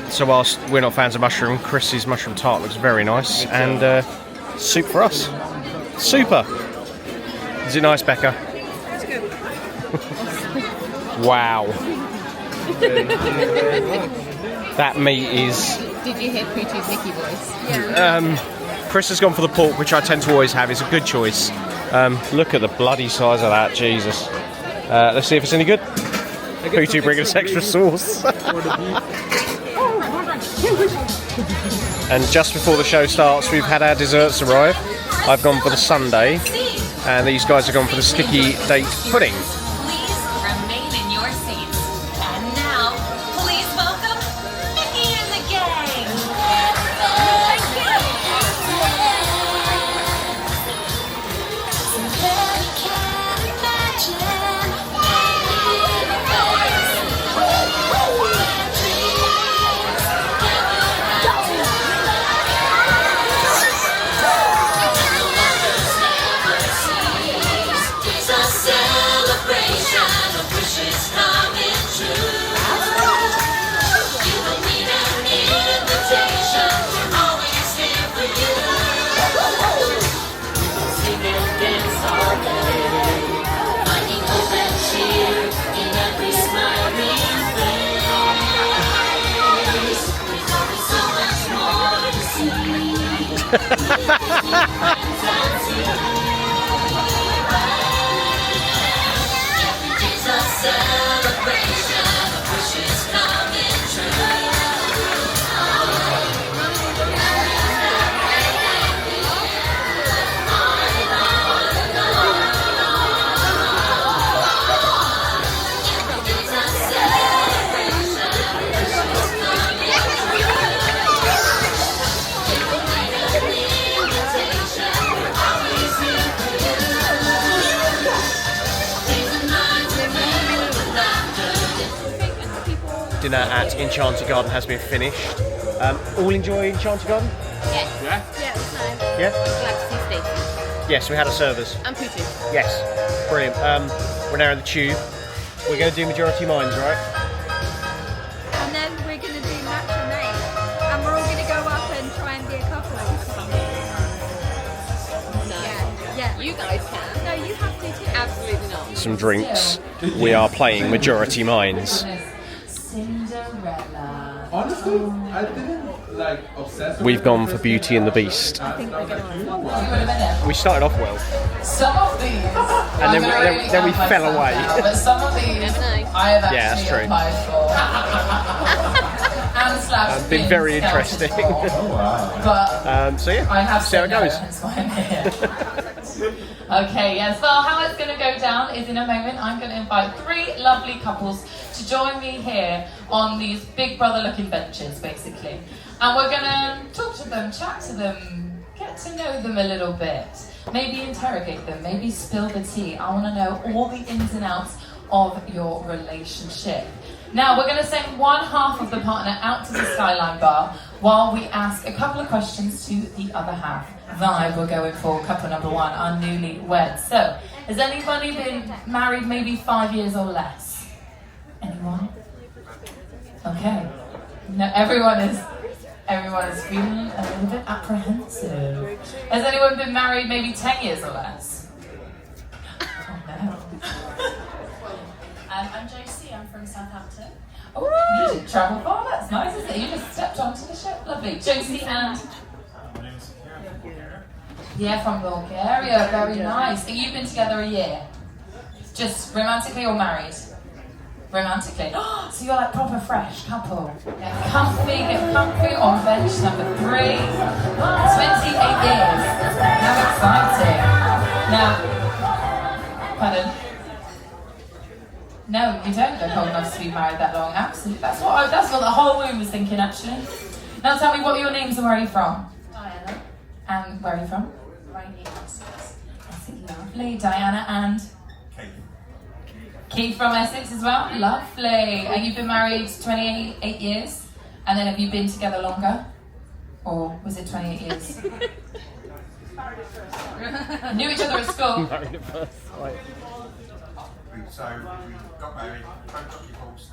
So whilst we're not fans of mushroom, Chris's mushroom tart looks very nice, and soup for us. Super! Is it nice, Becca? It's good. Wow. That meat is... Did you hear Putu's Nicky voice? Yeah. Chris has gone for the pork, which I tend to always have. It's a good choice. Look at the bloody size of that, Jesus. Let's see if it's any good. Putu bringing us extra sauce. And just before the show starts, we've had our desserts arrive. I've gone for the sundae, and these guys have gone for the sticky date pudding. Please remain in your seats. And now, please welcome Mickey and the gang. Dinner at Enchanted Garden has been finished. All enjoy Enchanted Garden? Yes. Yeah? Yeah, it was nice. Yeah? Glad to see Stacey. Yes, we had our servers. And Putu. Yes, brilliant. We're now in the tube. We're going to do majority minds, right? And then we're going to do match and mate. And we're all going to go up and try and be a couple. No. Yeah. You guys can. No, you have to too. Absolutely not. Some drinks. We are playing majority minds. Cinderella. Honestly, I didn't like obsess. We've gone for Beauty and the Beast. We started off well. Some of these, And then we fell away. but some of these I have actually Yeah, that's true. applied for. And slash Been very being scouted interesting. for. But So yeah, I have see how it said no, goes. hence why I'm here. Okay, yes. Well, how it's going to go down is in a moment I'm going to invite 3 lovely couples to join me here on these Big Brother-looking benches, basically. And we're going to talk to them, chat to them, get to know them a little bit. Maybe interrogate them, maybe spill the tea. I want to know all the ins and outs of your relationship. Now we're going to send one half of the partner out to the Skyline Bar while we ask a couple of questions to the other half. Vibe we're going for couple number one, our newlyweds. So, has anybody been married maybe 5 years or less? Anyone? Okay. No, everyone is feeling a little bit apprehensive. Has anyone been married maybe 10 years or less? Oh no. I'm Josie, I'm from Southampton. Oh, you did travel far, that's nice, isn't it? You just stepped onto the ship, lovely. Josie and... Yeah, from Bulgaria, very nice. Have you been together a year? Just romantically or married? Romantically. So you're like proper fresh couple. Get comfy on bench number 3. 28 years. How exciting. Now, pardon? No, you don't look old enough to be married that long. Absolutely. That's what the whole room was thinking, actually. Now tell me what your names and where are you from? Diana. And where are you from? Right here, Essex. Essex, lovely. Diana and? Keith from Essex as well? Lovely. And you've been married 28 years? And then have you been together longer? Or was it 28 years? Knew each other at school? Married at first sight. So we got married, broke up divorced,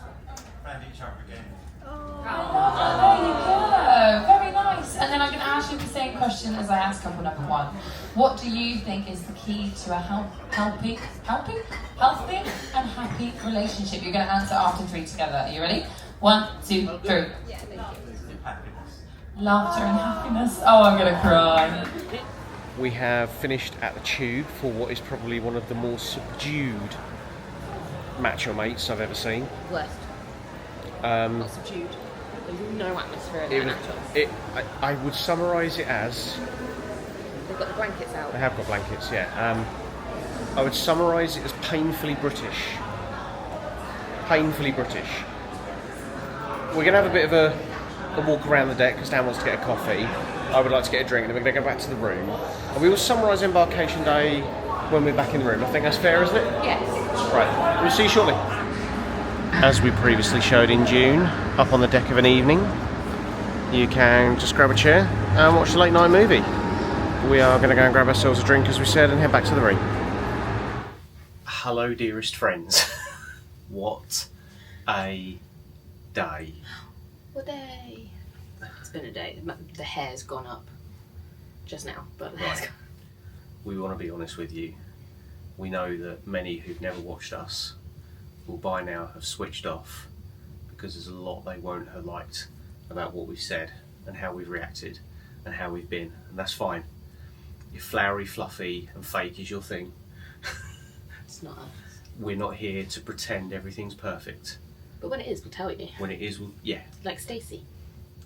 found each other again. There you go. Very nice. And then I'm going to ask you the same question as I asked couple number 1. What do you think is the key to a healthy and happy relationship? You're going to answer after 3 together. Are you ready? 1, 2, 3. Happiness. Laughter and happiness. Oh, I'm going to cry. We have finished at the Tube for what is probably one of the more subdued macho mates I've ever seen. Worst. Not subdued. There's no atmosphere in there, actually. I would summarise it as... They've got the blankets out. They have got blankets, yeah. I would summarise it as painfully British. Painfully British. We're going to have a bit of a walk around the deck because Dan wants to get a coffee. I would like to get a drink and then we're going to go back to the room. And we will summarise Embarkation Day when we're back in the room. I think that's fair, isn't it? Yes. Right, we'll see you shortly. As we previously showed in June, up on the deck of an evening, you can just grab a chair and watch the late night movie. We are going to go and grab ourselves a drink, as we said, and head back to the room. Hello, dearest friends. What a day. What day? It's been a day. The hair's gone up just now, but the hair's gone. We want to be honest with you. We know that many who've never watched us will by now have switched off because there's a lot they won't have liked about what we've said and how we've reacted and how we've been, and that's fine. If flowery, fluffy and fake is your thing, it's not us. We're not here to pretend everything's perfect. But when it is, we'll tell you. When it is, yeah. Like Stacey.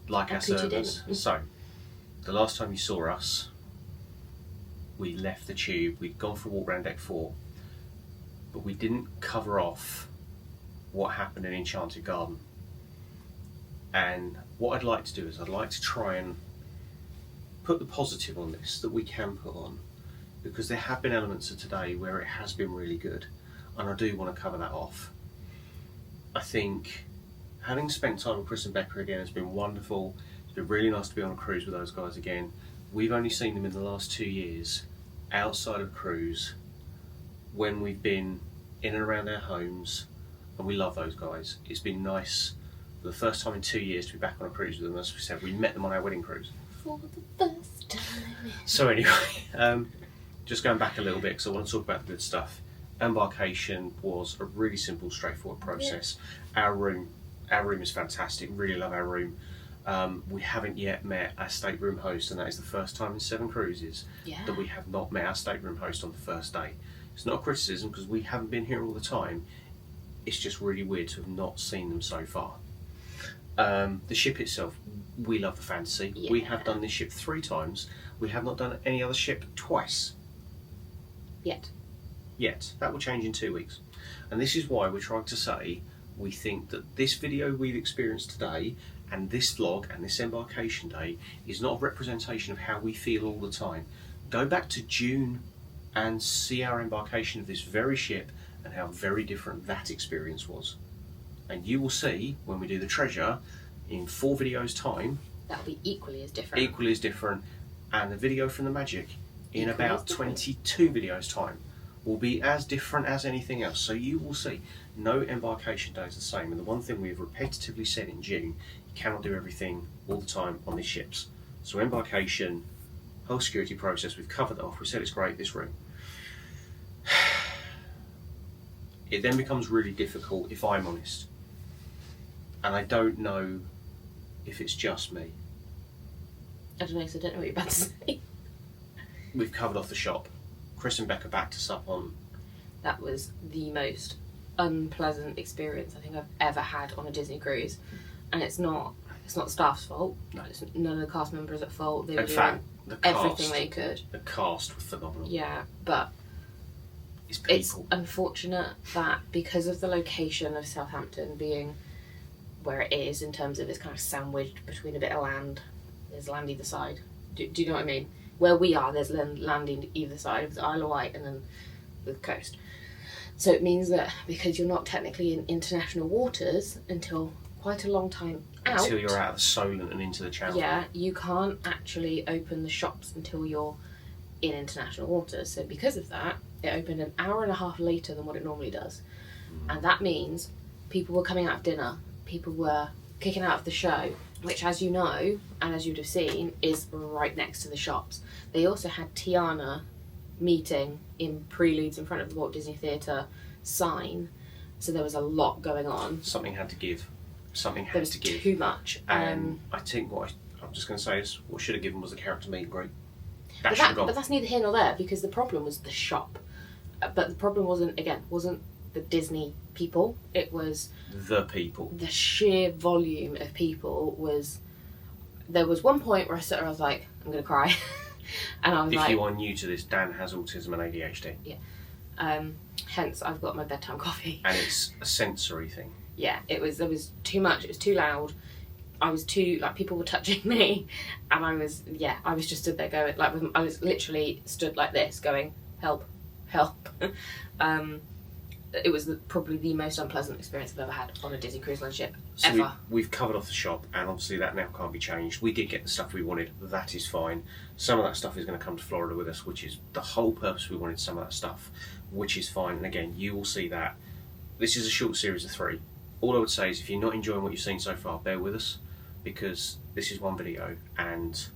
Like our servers. So, the last time you saw us, we left the Tube, we'd gone for a walk around deck 4, but we didn't cover off what happened in Enchanted Garden. And what I'd like to do is I'd like to try and put the positive on this that we can put on, because there have been elements of today where it has been really good, and I do want to cover that off. I think having spent time with Chris and Becca again has been wonderful. It's been really nice to be on a cruise with those guys again. We've only seen them in the last 2 years outside of cruise when we've been in and around our homes, and we love those guys. It's been nice for the first time in 2 years to be back on a cruise with them. As we said, we met them on our wedding cruise. For the first time. So anyway, just going back a little bit because I want to talk about the good stuff. Embarkation was a really simple, straightforward process. Yeah. Our room is fantastic. Really love our room. We haven't yet met our stateroom host, and that is the first time in 7 cruises that we have not met our stateroom host on the first day. It's not a criticism because we haven't been here all the time. It's just really weird to have not seen them so far. The ship itself, we love the fantasy. Yeah. We have done this ship 3 times. We have not done any other ship twice. Yet. That will change in 2 weeks. And this is why we're trying to say we think that this video we've experienced today and this vlog and this Embarkation Day is not a representation of how we feel all the time. Go back to June and see our embarkation of this very ship and how very different that experience was. And you will see when we do the treasure in 4 videos time, that'll be equally as different. Equally as different, and the video from the Magic in about 22 videos time will be as different as anything else. So you will see no embarkation day is the same. And the one thing we've repetitively said in June, you cannot do everything all the time on these ships. So embarkation, whole security process, we've covered that off. We said it's great, this room. It then becomes really difficult, if I'm honest. And I don't know if it's just me. I don't know, because I don't know what you're about to say. We've covered off the shop. Chris and Becca backed us up on. That was the most unpleasant experience I think I've ever had on a Disney cruise, and it's not the staff's fault. No. It's none of the cast members at fault. They were In doing fact, the cast, everything they could. The cast was phenomenal. Yeah, but it's unfortunate that because of the location of Southampton being where it is in terms of it's kind of sandwiched between a bit of land. There's land either side. Do you know what I mean? Where we are, there's landing either side of the Isle of Wight and then the coast. So it means that because you're not technically in international waters until quite a long time out. Until you're out of the Solent and into the Channel. Yeah, you can't actually open the shops until you're in international waters. So because of that, it opened an hour and a half later than what it normally does. And that means people were coming out of dinner, people were kicking out of the show, which, as you know, and as you'd have seen, is right next to the shops. They also had Tiana meeting in Preludes in front of the Walt Disney Theatre sign, so there was a lot going on. Something had to give. Something There had was to give. too much. And I think I'm just going to say is what should have given was the character meet and greet. But that's neither here nor there, because the problem was the shop. But the problem wasn't the Disney people. It was the people. The sheer volume of people was. There was one point where I was like, I'm going to cry. And I was if you are new to this, Dan has autism and ADHD. Yeah. Hence, I've got my bedtime coffee. And it's a sensory thing. Yeah, there was too much. It was too loud. I was too, people were touching me, and I was just stood there going, I was literally stood like this going, help, help. It was probably the most unpleasant experience I've ever had on a Disney Cruise Line ship, ever. We've covered off the shop, and obviously that now can't be changed. We did get the stuff we wanted, that is fine. Some of that stuff is going to come to Florida with us, which is the whole purpose we wanted some of that stuff, which is fine. And again, you will see that. This is a short series of 3. All I would say is if you're not enjoying what you've seen so far, bear with us, because this is one video, and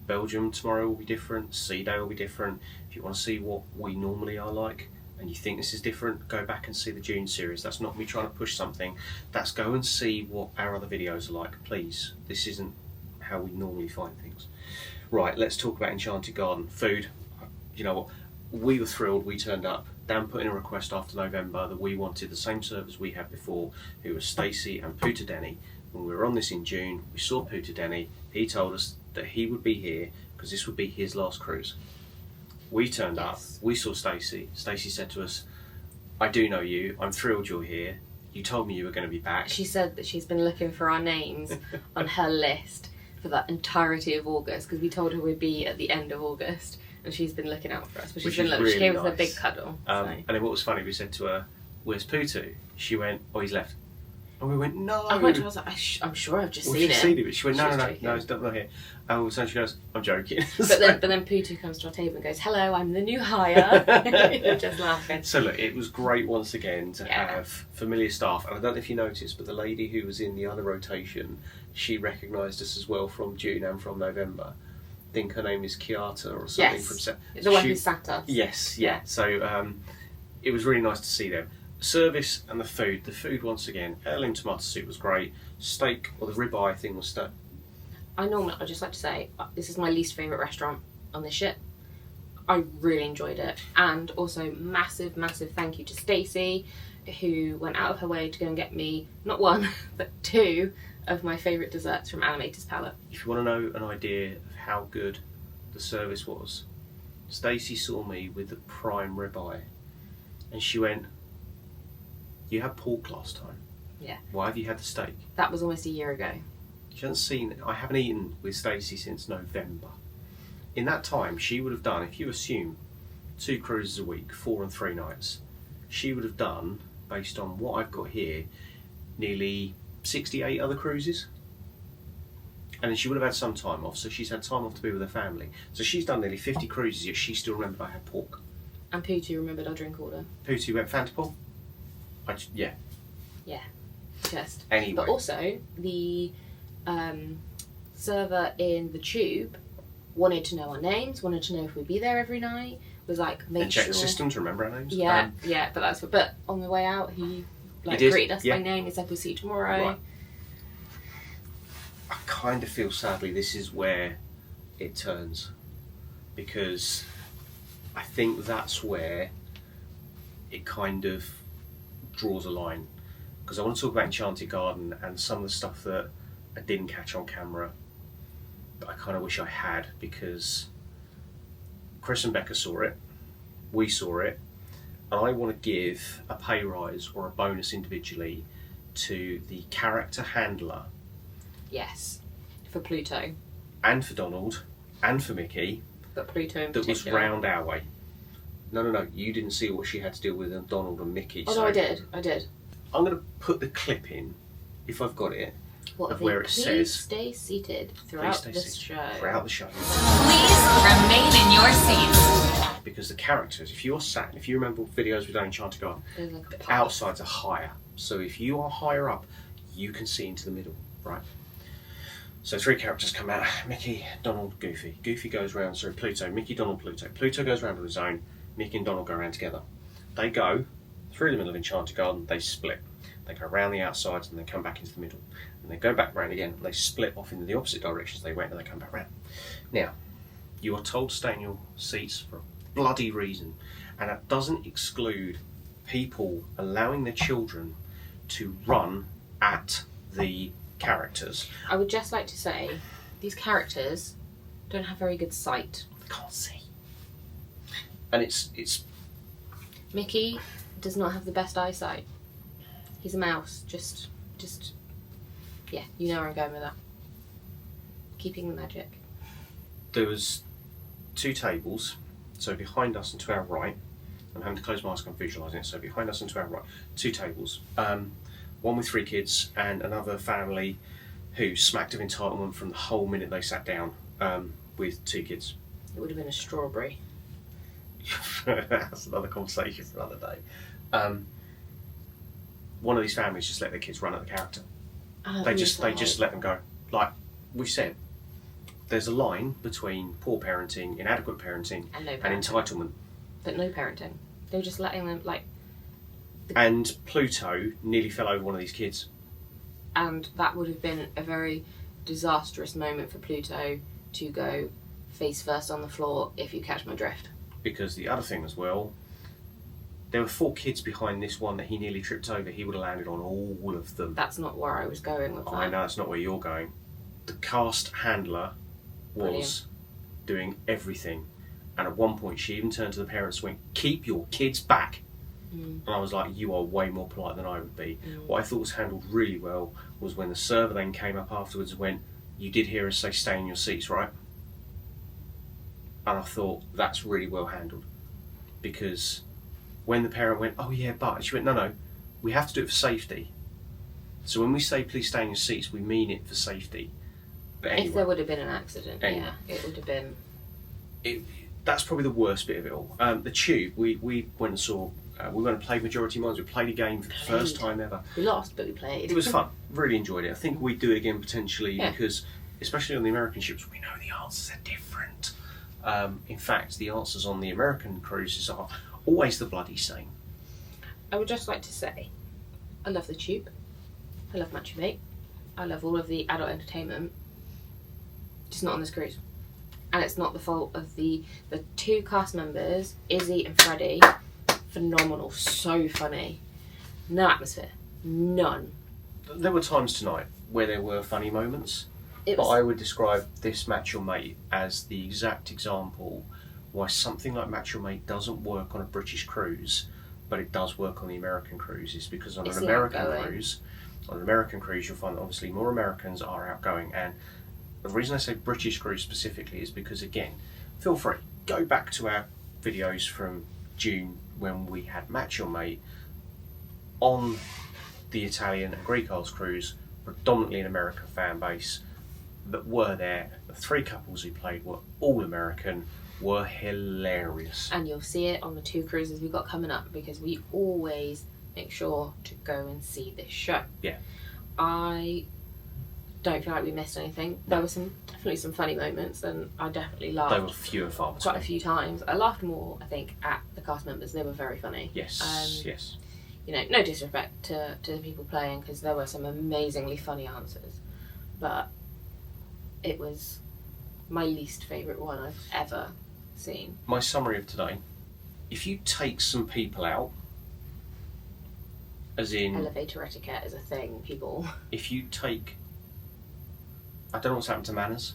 Belgium tomorrow will be different, Sea Day will be different. If you want to see what we normally are like, and you think this is different, go back and see the June series. That's not me trying to push something. That's go and see what our other videos are like, please. This isn't how we normally find things. Right, let's talk about Enchanted Garden. Food. You know what? We were thrilled. We turned up. Dan put in a request after November that we wanted the same servers we had before, who was Stacey and Puta Dani. When we were on this in June, we saw Puta Dani. He told us that he would be here because this would be his last cruise. We turned up, we saw Stacey. Stacey said to us, I do know you, I'm thrilled you're here. You told me you were going to be back. She said that she's been looking for our names on her list for that entirety of August, because we told her we'd be at the end of August, and she's been looking out for us. But she's been looking, she gave us a big cuddle. And then what was funny, we said to her, where's Putu? She went, oh, he's left. And we went, no. I was like, I'm sure I've just seen it. But she went, no, it's not here. And so she goes, I'm joking. But then Putu comes to our table and goes, hello, I'm the new hire. Just laughing. So look, it was great once again to have familiar staff. And I don't know if you noticed, but the lady who was in the other rotation, she recognised us as well from June and from November. I think her name is Kiata or something. Yes, the one who sat us. Yes, yeah. So it was really nice to see them. Service and the food once again, heirloom tomato soup was great. Steak, or the ribeye thing was stuck. I'd just like to say, this is my least favourite restaurant on this ship. I really enjoyed it. And also massive thank you to Stacey, who went out of her way to go and get me not 1 but 2 of my favourite desserts from Animator's Palate. If you want to know an idea of how good the service was, Stacey saw me with the prime ribeye and she went, you had pork last time. Yeah. Why have you had the steak? That was almost a year ago. She hasn't seen it. I haven't eaten with Stacey since November. in that time, she would have done, if you assume 2 cruises a week, 4 and 3 nights, she would have done, based on what I've got here, nearly 68 other cruises. And then she would have had some time off, so she's had time off to be with her family. So she's done nearly 50 cruises, yet she still remembered I had pork. And Pooty remembered our drink order. Pooty went Fantapol? Yeah. Yeah, just. Anyway. But also, the server in the Tube wanted to know our names, wanted to know if we'd be there every night, was like, make and check sure... the system to remember our names? Yeah, yeah, but that's what... But on the way out, he greeted us by name, he said, we'll see you tomorrow. Right. I kind of feel, sadly, this is where it turns. Because I think that's where it kind of draws a line. Because I want to talk about Enchanted Garden and some of the stuff that I didn't catch on camera that I kind of wish I had, because Chris and Becca saw it, we saw it, and I want to give a pay rise or a bonus individually to the character handler. Yes, for Pluto. And for Donald, and for Mickey. But Pluto in that particular. Was round our way. No, you didn't see what she had to deal with Donald and Mickey. Oh, so no, I did. I'm going to put the clip in, if I've got it, of where it says... Please stay seated throughout this show. Throughout the show. Please remain in your seats. Because the characters, if you're sat, if you remember videos we've done in Enchanted Garden, like the outsides are higher. So if you are higher up, you can see into the middle, right? So 3 characters come out, Mickey, Donald, Goofy. Goofy goes round, sorry, Pluto, Mickey, Donald, Pluto. Pluto goes round on his own, Mickey and Donald go around together. They go through the middle of Enchanted Garden, they split. They go around the outsides and they come back into the middle. And they go back round again and they split off in the opposite directions they went and they come back round. Now, you are told to stay in your seats for a bloody reason. And that doesn't exclude people allowing their children to run at the characters. I would just like to say, these characters don't have very good sight. They can't see. And it's... Mickey does not have the best eyesight. He's a mouse. Just, yeah, you know where I'm going with that. Keeping the magic. There was 2 tables, so behind us and to our right, I'm having to close my eyes, I'm visualising it, so behind us and to our right, 2 tables. One with 3 kids and another family who smacked of entitlement from the whole minute they sat down with 2 kids. It would have been a strawberry. That's another conversation for another day. One of these families just let their kids run at the character. They just let them go. Like we've said, there's a line between poor parenting, inadequate parenting, and entitlement. But no parenting. They were just letting them And Pluto nearly fell over one of these kids. And that would have been a very disastrous moment for Pluto to go face first on the floor, if you catch my drift. Because the other thing as well, there were 4 kids behind this one that he nearly tripped over. He would have landed on all of them. That's not where I was going with that. I know, that's not where you're going. The cast handler was doing everything. And at one point she even turned to the parents and went, "Keep your kids back." And I was like, you are way more polite than I would be. What I thought was handled really well was when the server then came up afterwards and went, "You did hear us say stay in your seats, right?" And I thought, that's really well handled. Because when the parent went, "Oh yeah, but," she went, no, we have to do it for safety. So when we say please stay in your seats, we mean it for safety. But anyway, if there would have been an accident, anyway, yeah, it would have been... That's probably the worst bit of it all. The Tube, we went and saw... we went and played Majority Minds. We played a game for the first time ever. We lost, but we played. It was fun. Really enjoyed it. I think we'd do it again potentially because, especially on the American ships, we know the answers are different. In fact, the answers on the American cruises are always the bloody same. I would just like to say, I love the Tube. I love Match Your Mate. I love all of the adult entertainment. Just not on this cruise. And it's not the fault of the 2 cast members, Izzy and Freddie. Phenomenal, so funny. No atmosphere, none. There were times tonight where there were funny moments, but I would describe this Match Your Mate as the exact example why something like Match Your Mate doesn't work on a British cruise, but it does work on the American cruises, because on an American cruise, you'll find that obviously more Americans are outgoing, and the reason I say British cruise specifically is because, again, feel free, go back to our videos from June when we had Match Your Mate on the Italian and Greek Isles cruise, predominantly an American fan base that were there. The 3 couples who played were all American, were hilarious. And you'll see it on the 2 cruises we've got coming up, because we always make sure to go and see this show. Yeah. I don't feel like we missed anything. There were definitely some funny moments, and I definitely laughed. They were few and far between. Quite a few times. I laughed more, I think, at the cast members. They were very funny. Yes, yes. You know, no disrespect to the people playing, because there were some amazingly funny answers, but it was my least favourite one I've ever seen. My summary of today: if you take some people out, as in elevator etiquette is a thing, people. If you take, I don't know what's happened to manners.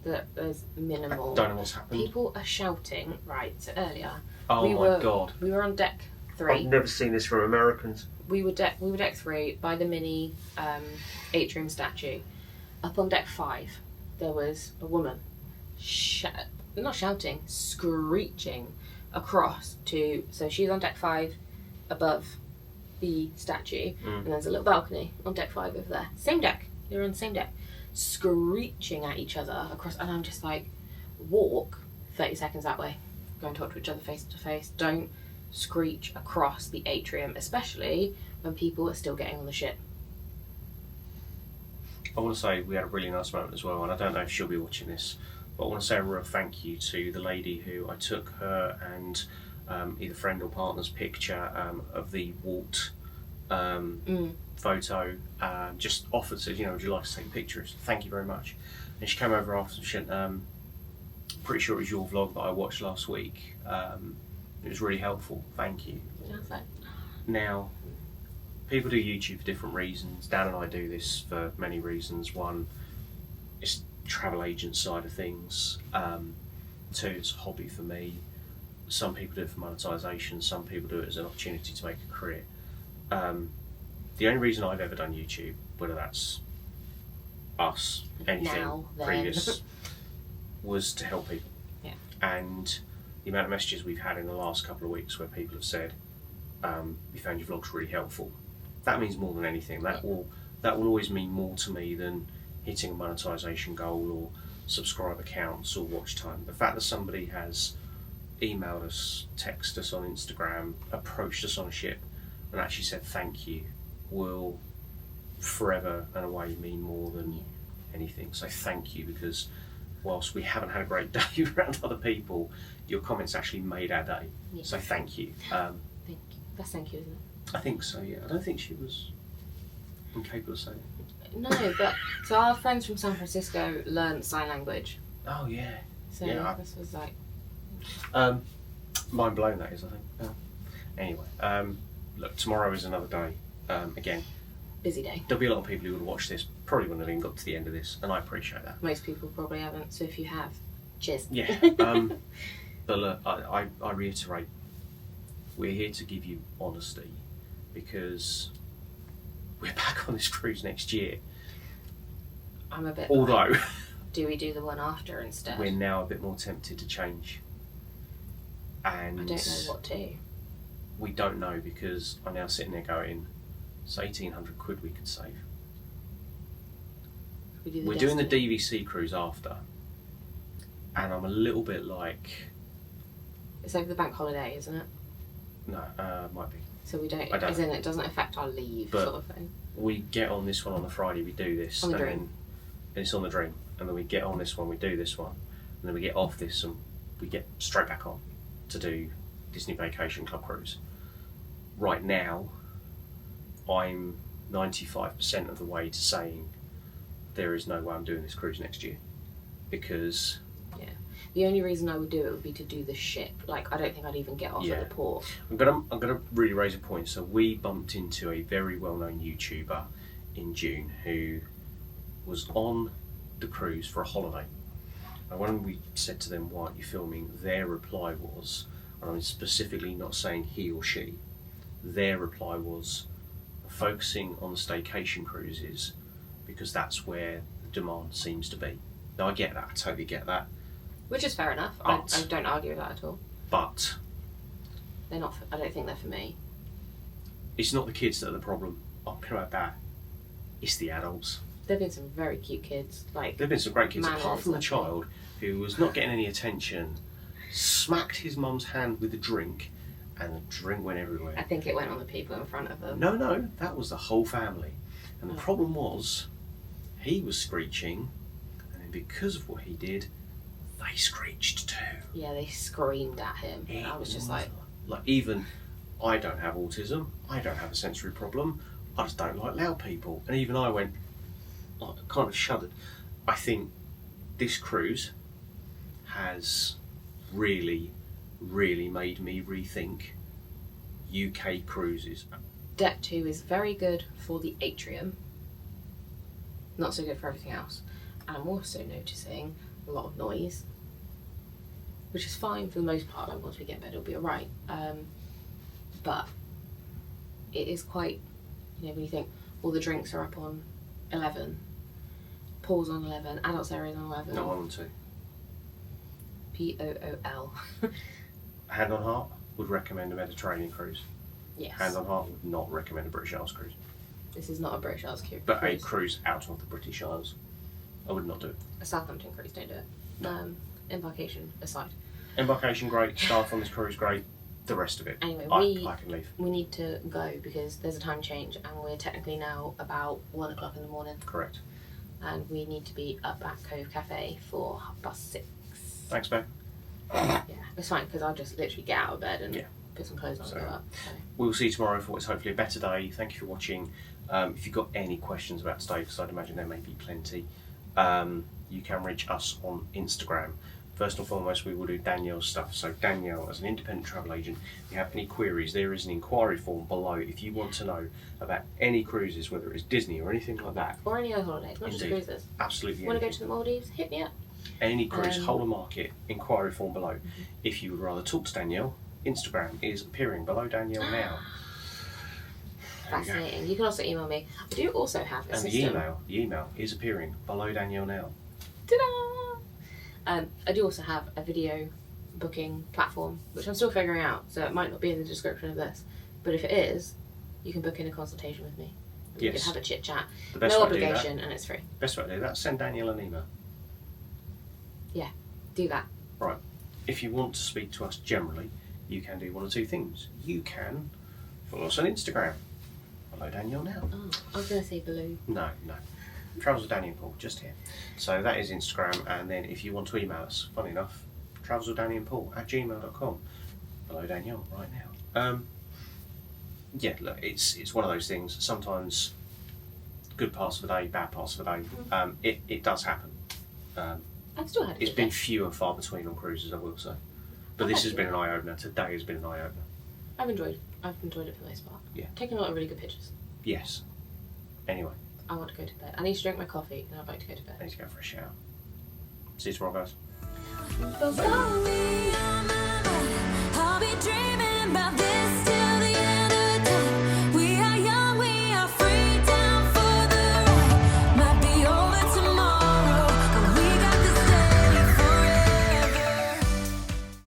There's minimal. I don't know what's happened. People are shouting. Right, so earlier. Oh my god. We were on deck 3. I've never seen this from Americans. We were deck 3 by the mini atrium statue. Up on deck 5, there was a woman, not shouting, screeching across to. So she's on deck 5, above the statue, and there's a little balcony on deck 5 over there. Same deck. You're on the same deck, screeching at each other across, and I'm just like, walk 30 seconds that way. Go and talk to each other face to face. Don't screech across the atrium, especially when people are still getting on the ship. I want to say we had a really nice moment as well, and I don't know if she'll be watching this, but I want to say a real thank you to the lady who I took her and either friend or partner's picture of the Walt photo, just offered, said, you know, would you like to take pictures? Thank you very much. And she came over after and she said, pretty sure it was your vlog that I watched last week. It was really helpful, thank you. Perfect. Now, people do YouTube for different reasons. Dan and I do this for many reasons. One, it's travel agent side of things. 2, it's a hobby for me. Some people do it for monetization. Some people do it as an opportunity to make a career. The only reason I've ever done YouTube, whether that's us, anything Now, then. previous, was to help people. Yeah. And the amount of messages we've had in the last couple of weeks where people have said, we found your vlogs really helpful. That means more than anything. That will always mean more to me than hitting a monetization goal or subscriber counts or watch time. The fact that somebody has emailed us, texted us on Instagram, approached us on a ship and actually said thank you will forever and away mean more than anything. So thank you, because whilst we haven't had a great day around other people, your comments actually made our day. Yeah. So thank you. Thank you. That's thank you, isn't it? I think so, yeah. I don't think she was incapable of saying it. No, but so our friends from San Francisco learned sign language. Oh, yeah. So Yeah, this was like... mind blown, that is, I think. Anyway, look, tomorrow is another day. Again, busy day. there'll be a lot of people who would watch this, probably wouldn't have even got to the end of this, and I appreciate that. Most people probably haven't, so if you have, cheers. Yeah. But look, I reiterate, we're here to give you honesty, because we're back on this cruise next year. I'm a bit... Although... like, do we do the one after instead? We're now a bit more tempted to change. And I don't know what to. We don't know, because I'm now sitting there going, it's 1,800 quid we could save. We're doing the DVC cruise after, and I'm a little bit like... It's over the bank holiday, isn't it? No, might be. So we don't, I don't as in it doesn't affect our leave, But sort of thing. We get on this one on the Friday, we do this, On the and Dream. then it's on the Dream, and then we get on this one, we do this one, and then we get off this and we get straight back on to do Disney Vacation Club Cruise. Right now, I'm 95% of the way to saying there is no way I'm doing this cruise next year, because the only reason I would do it would be to do the ship. Like, I don't think I'd even get off at the port. I'm gonna really raise a point. So we bumped into a very well-known YouTuber in June who was on the cruise for a holiday. And when we said to them, why aren't you filming, their reply was, and I'm specifically not saying he or she, their reply was, focusing on the staycation cruises because that's where the demand seems to be. Now I get that, I totally get that. Which is fair enough. But- I don't argue with that at all. But They're not. I don't think they're for me. it's not the kids that are the problem. I'll put it like that. It's the adults. There've been some very cute kids. Like There've been some great kids, manners, apart from the lovely. child who was not getting any attention, smacked his mum's hand with a drink, and the drink went everywhere. I think it went on the people in front of them. No, that was the whole family. And the Oh. problem was, he was screeching, and then because of what he did, they screeched too. Yeah, they screamed at him. And I was just like, even, I don't have autism, I don't have a sensory problem, I just don't like loud people. And even I went, like, kind of shuddered. I think this cruise has really, really made me rethink UK cruises. Deck 2 is very good for the atrium. Not so good for everything else. And I'm also noticing a lot of noise. Which is fine for the most part, like once we get in bed it'll be alright. But it is quite, you know, when you think all the drinks are up on 11, pool's on 11, adults area is on 11. No, 1 and 2. POOL. Hand on heart, would recommend a Mediterranean cruise. Yes. Hand on heart, would not recommend a British Isles cruise. This is not a British Isles cruise. But a cruise out of the British Isles, I would not do it. A Southampton cruise, don't do it. No. Embarkation aside. Embarkation, great. Staff on this cruise, great. The rest of it, Anyway, I can leave. we need to go because there's a time change and we're technically now about 1 o'clock in the morning Correct. and we need to be up at Cove Cafe for 6:30. Thanks, Ben. Yeah, it's fine because I'll just literally get out of bed and Yeah. put some clothes on and go up. So. We'll see you tomorrow for what's hopefully a better day. Thank you for watching. If you've got any questions about today, because I'd imagine there may be plenty, you can reach us on Instagram. First and foremost, we will do Danielle's stuff. So Danielle, as an independent travel agent, if you have any queries, there is an inquiry form below. If you want to know about any cruises, whether it's Disney or anything like that. Or any other holidays, not just Indeed. cruises. Absolutely. Want to go anything. to the Maldives? Hit me up. Any cruise, whole of market, inquiry form below. If you would rather talk to Danielle, Instagram is appearing below Danielle now. There you go. Fascinating. You can also email me. I do also have a And system. the email is appearing below Danielle now. Ta-da! I do also have a video booking platform, which I'm still figuring out, so it might not be in the description of this. But if it is, you can book in a consultation with me. We Yes. can have a chit chat. The best No way to do that- obligation, and it's free. Best way to do that, send Danielle an email. Yeah, do that. Right. If you want to speak to us generally, you can do one or two things. You can follow us on Instagram. Follow Danielle now. Oh, I was going to say below. No. Travels with Dani and Paul, just here. So that is Instagram, and then if you want to email us, funny enough, travelswithdaniandpaul@gmail.com. Below Danielle right now. Yeah, look, it's one of those things. Sometimes good parts of the day, bad parts of the day. It does happen. I've still had a It's good been day. few and far between on cruises, I will say. But this has been an eye-opener. Today has been an eye-opener. I've enjoyed it for the most part. Yeah. Taken a lot of really good pictures. Yes. Anyway, I want to go to bed. I need to drink my coffee and I'd like to go to bed. I need to go for a shower. See you tomorrow, guys. I'll be dreaming about this day.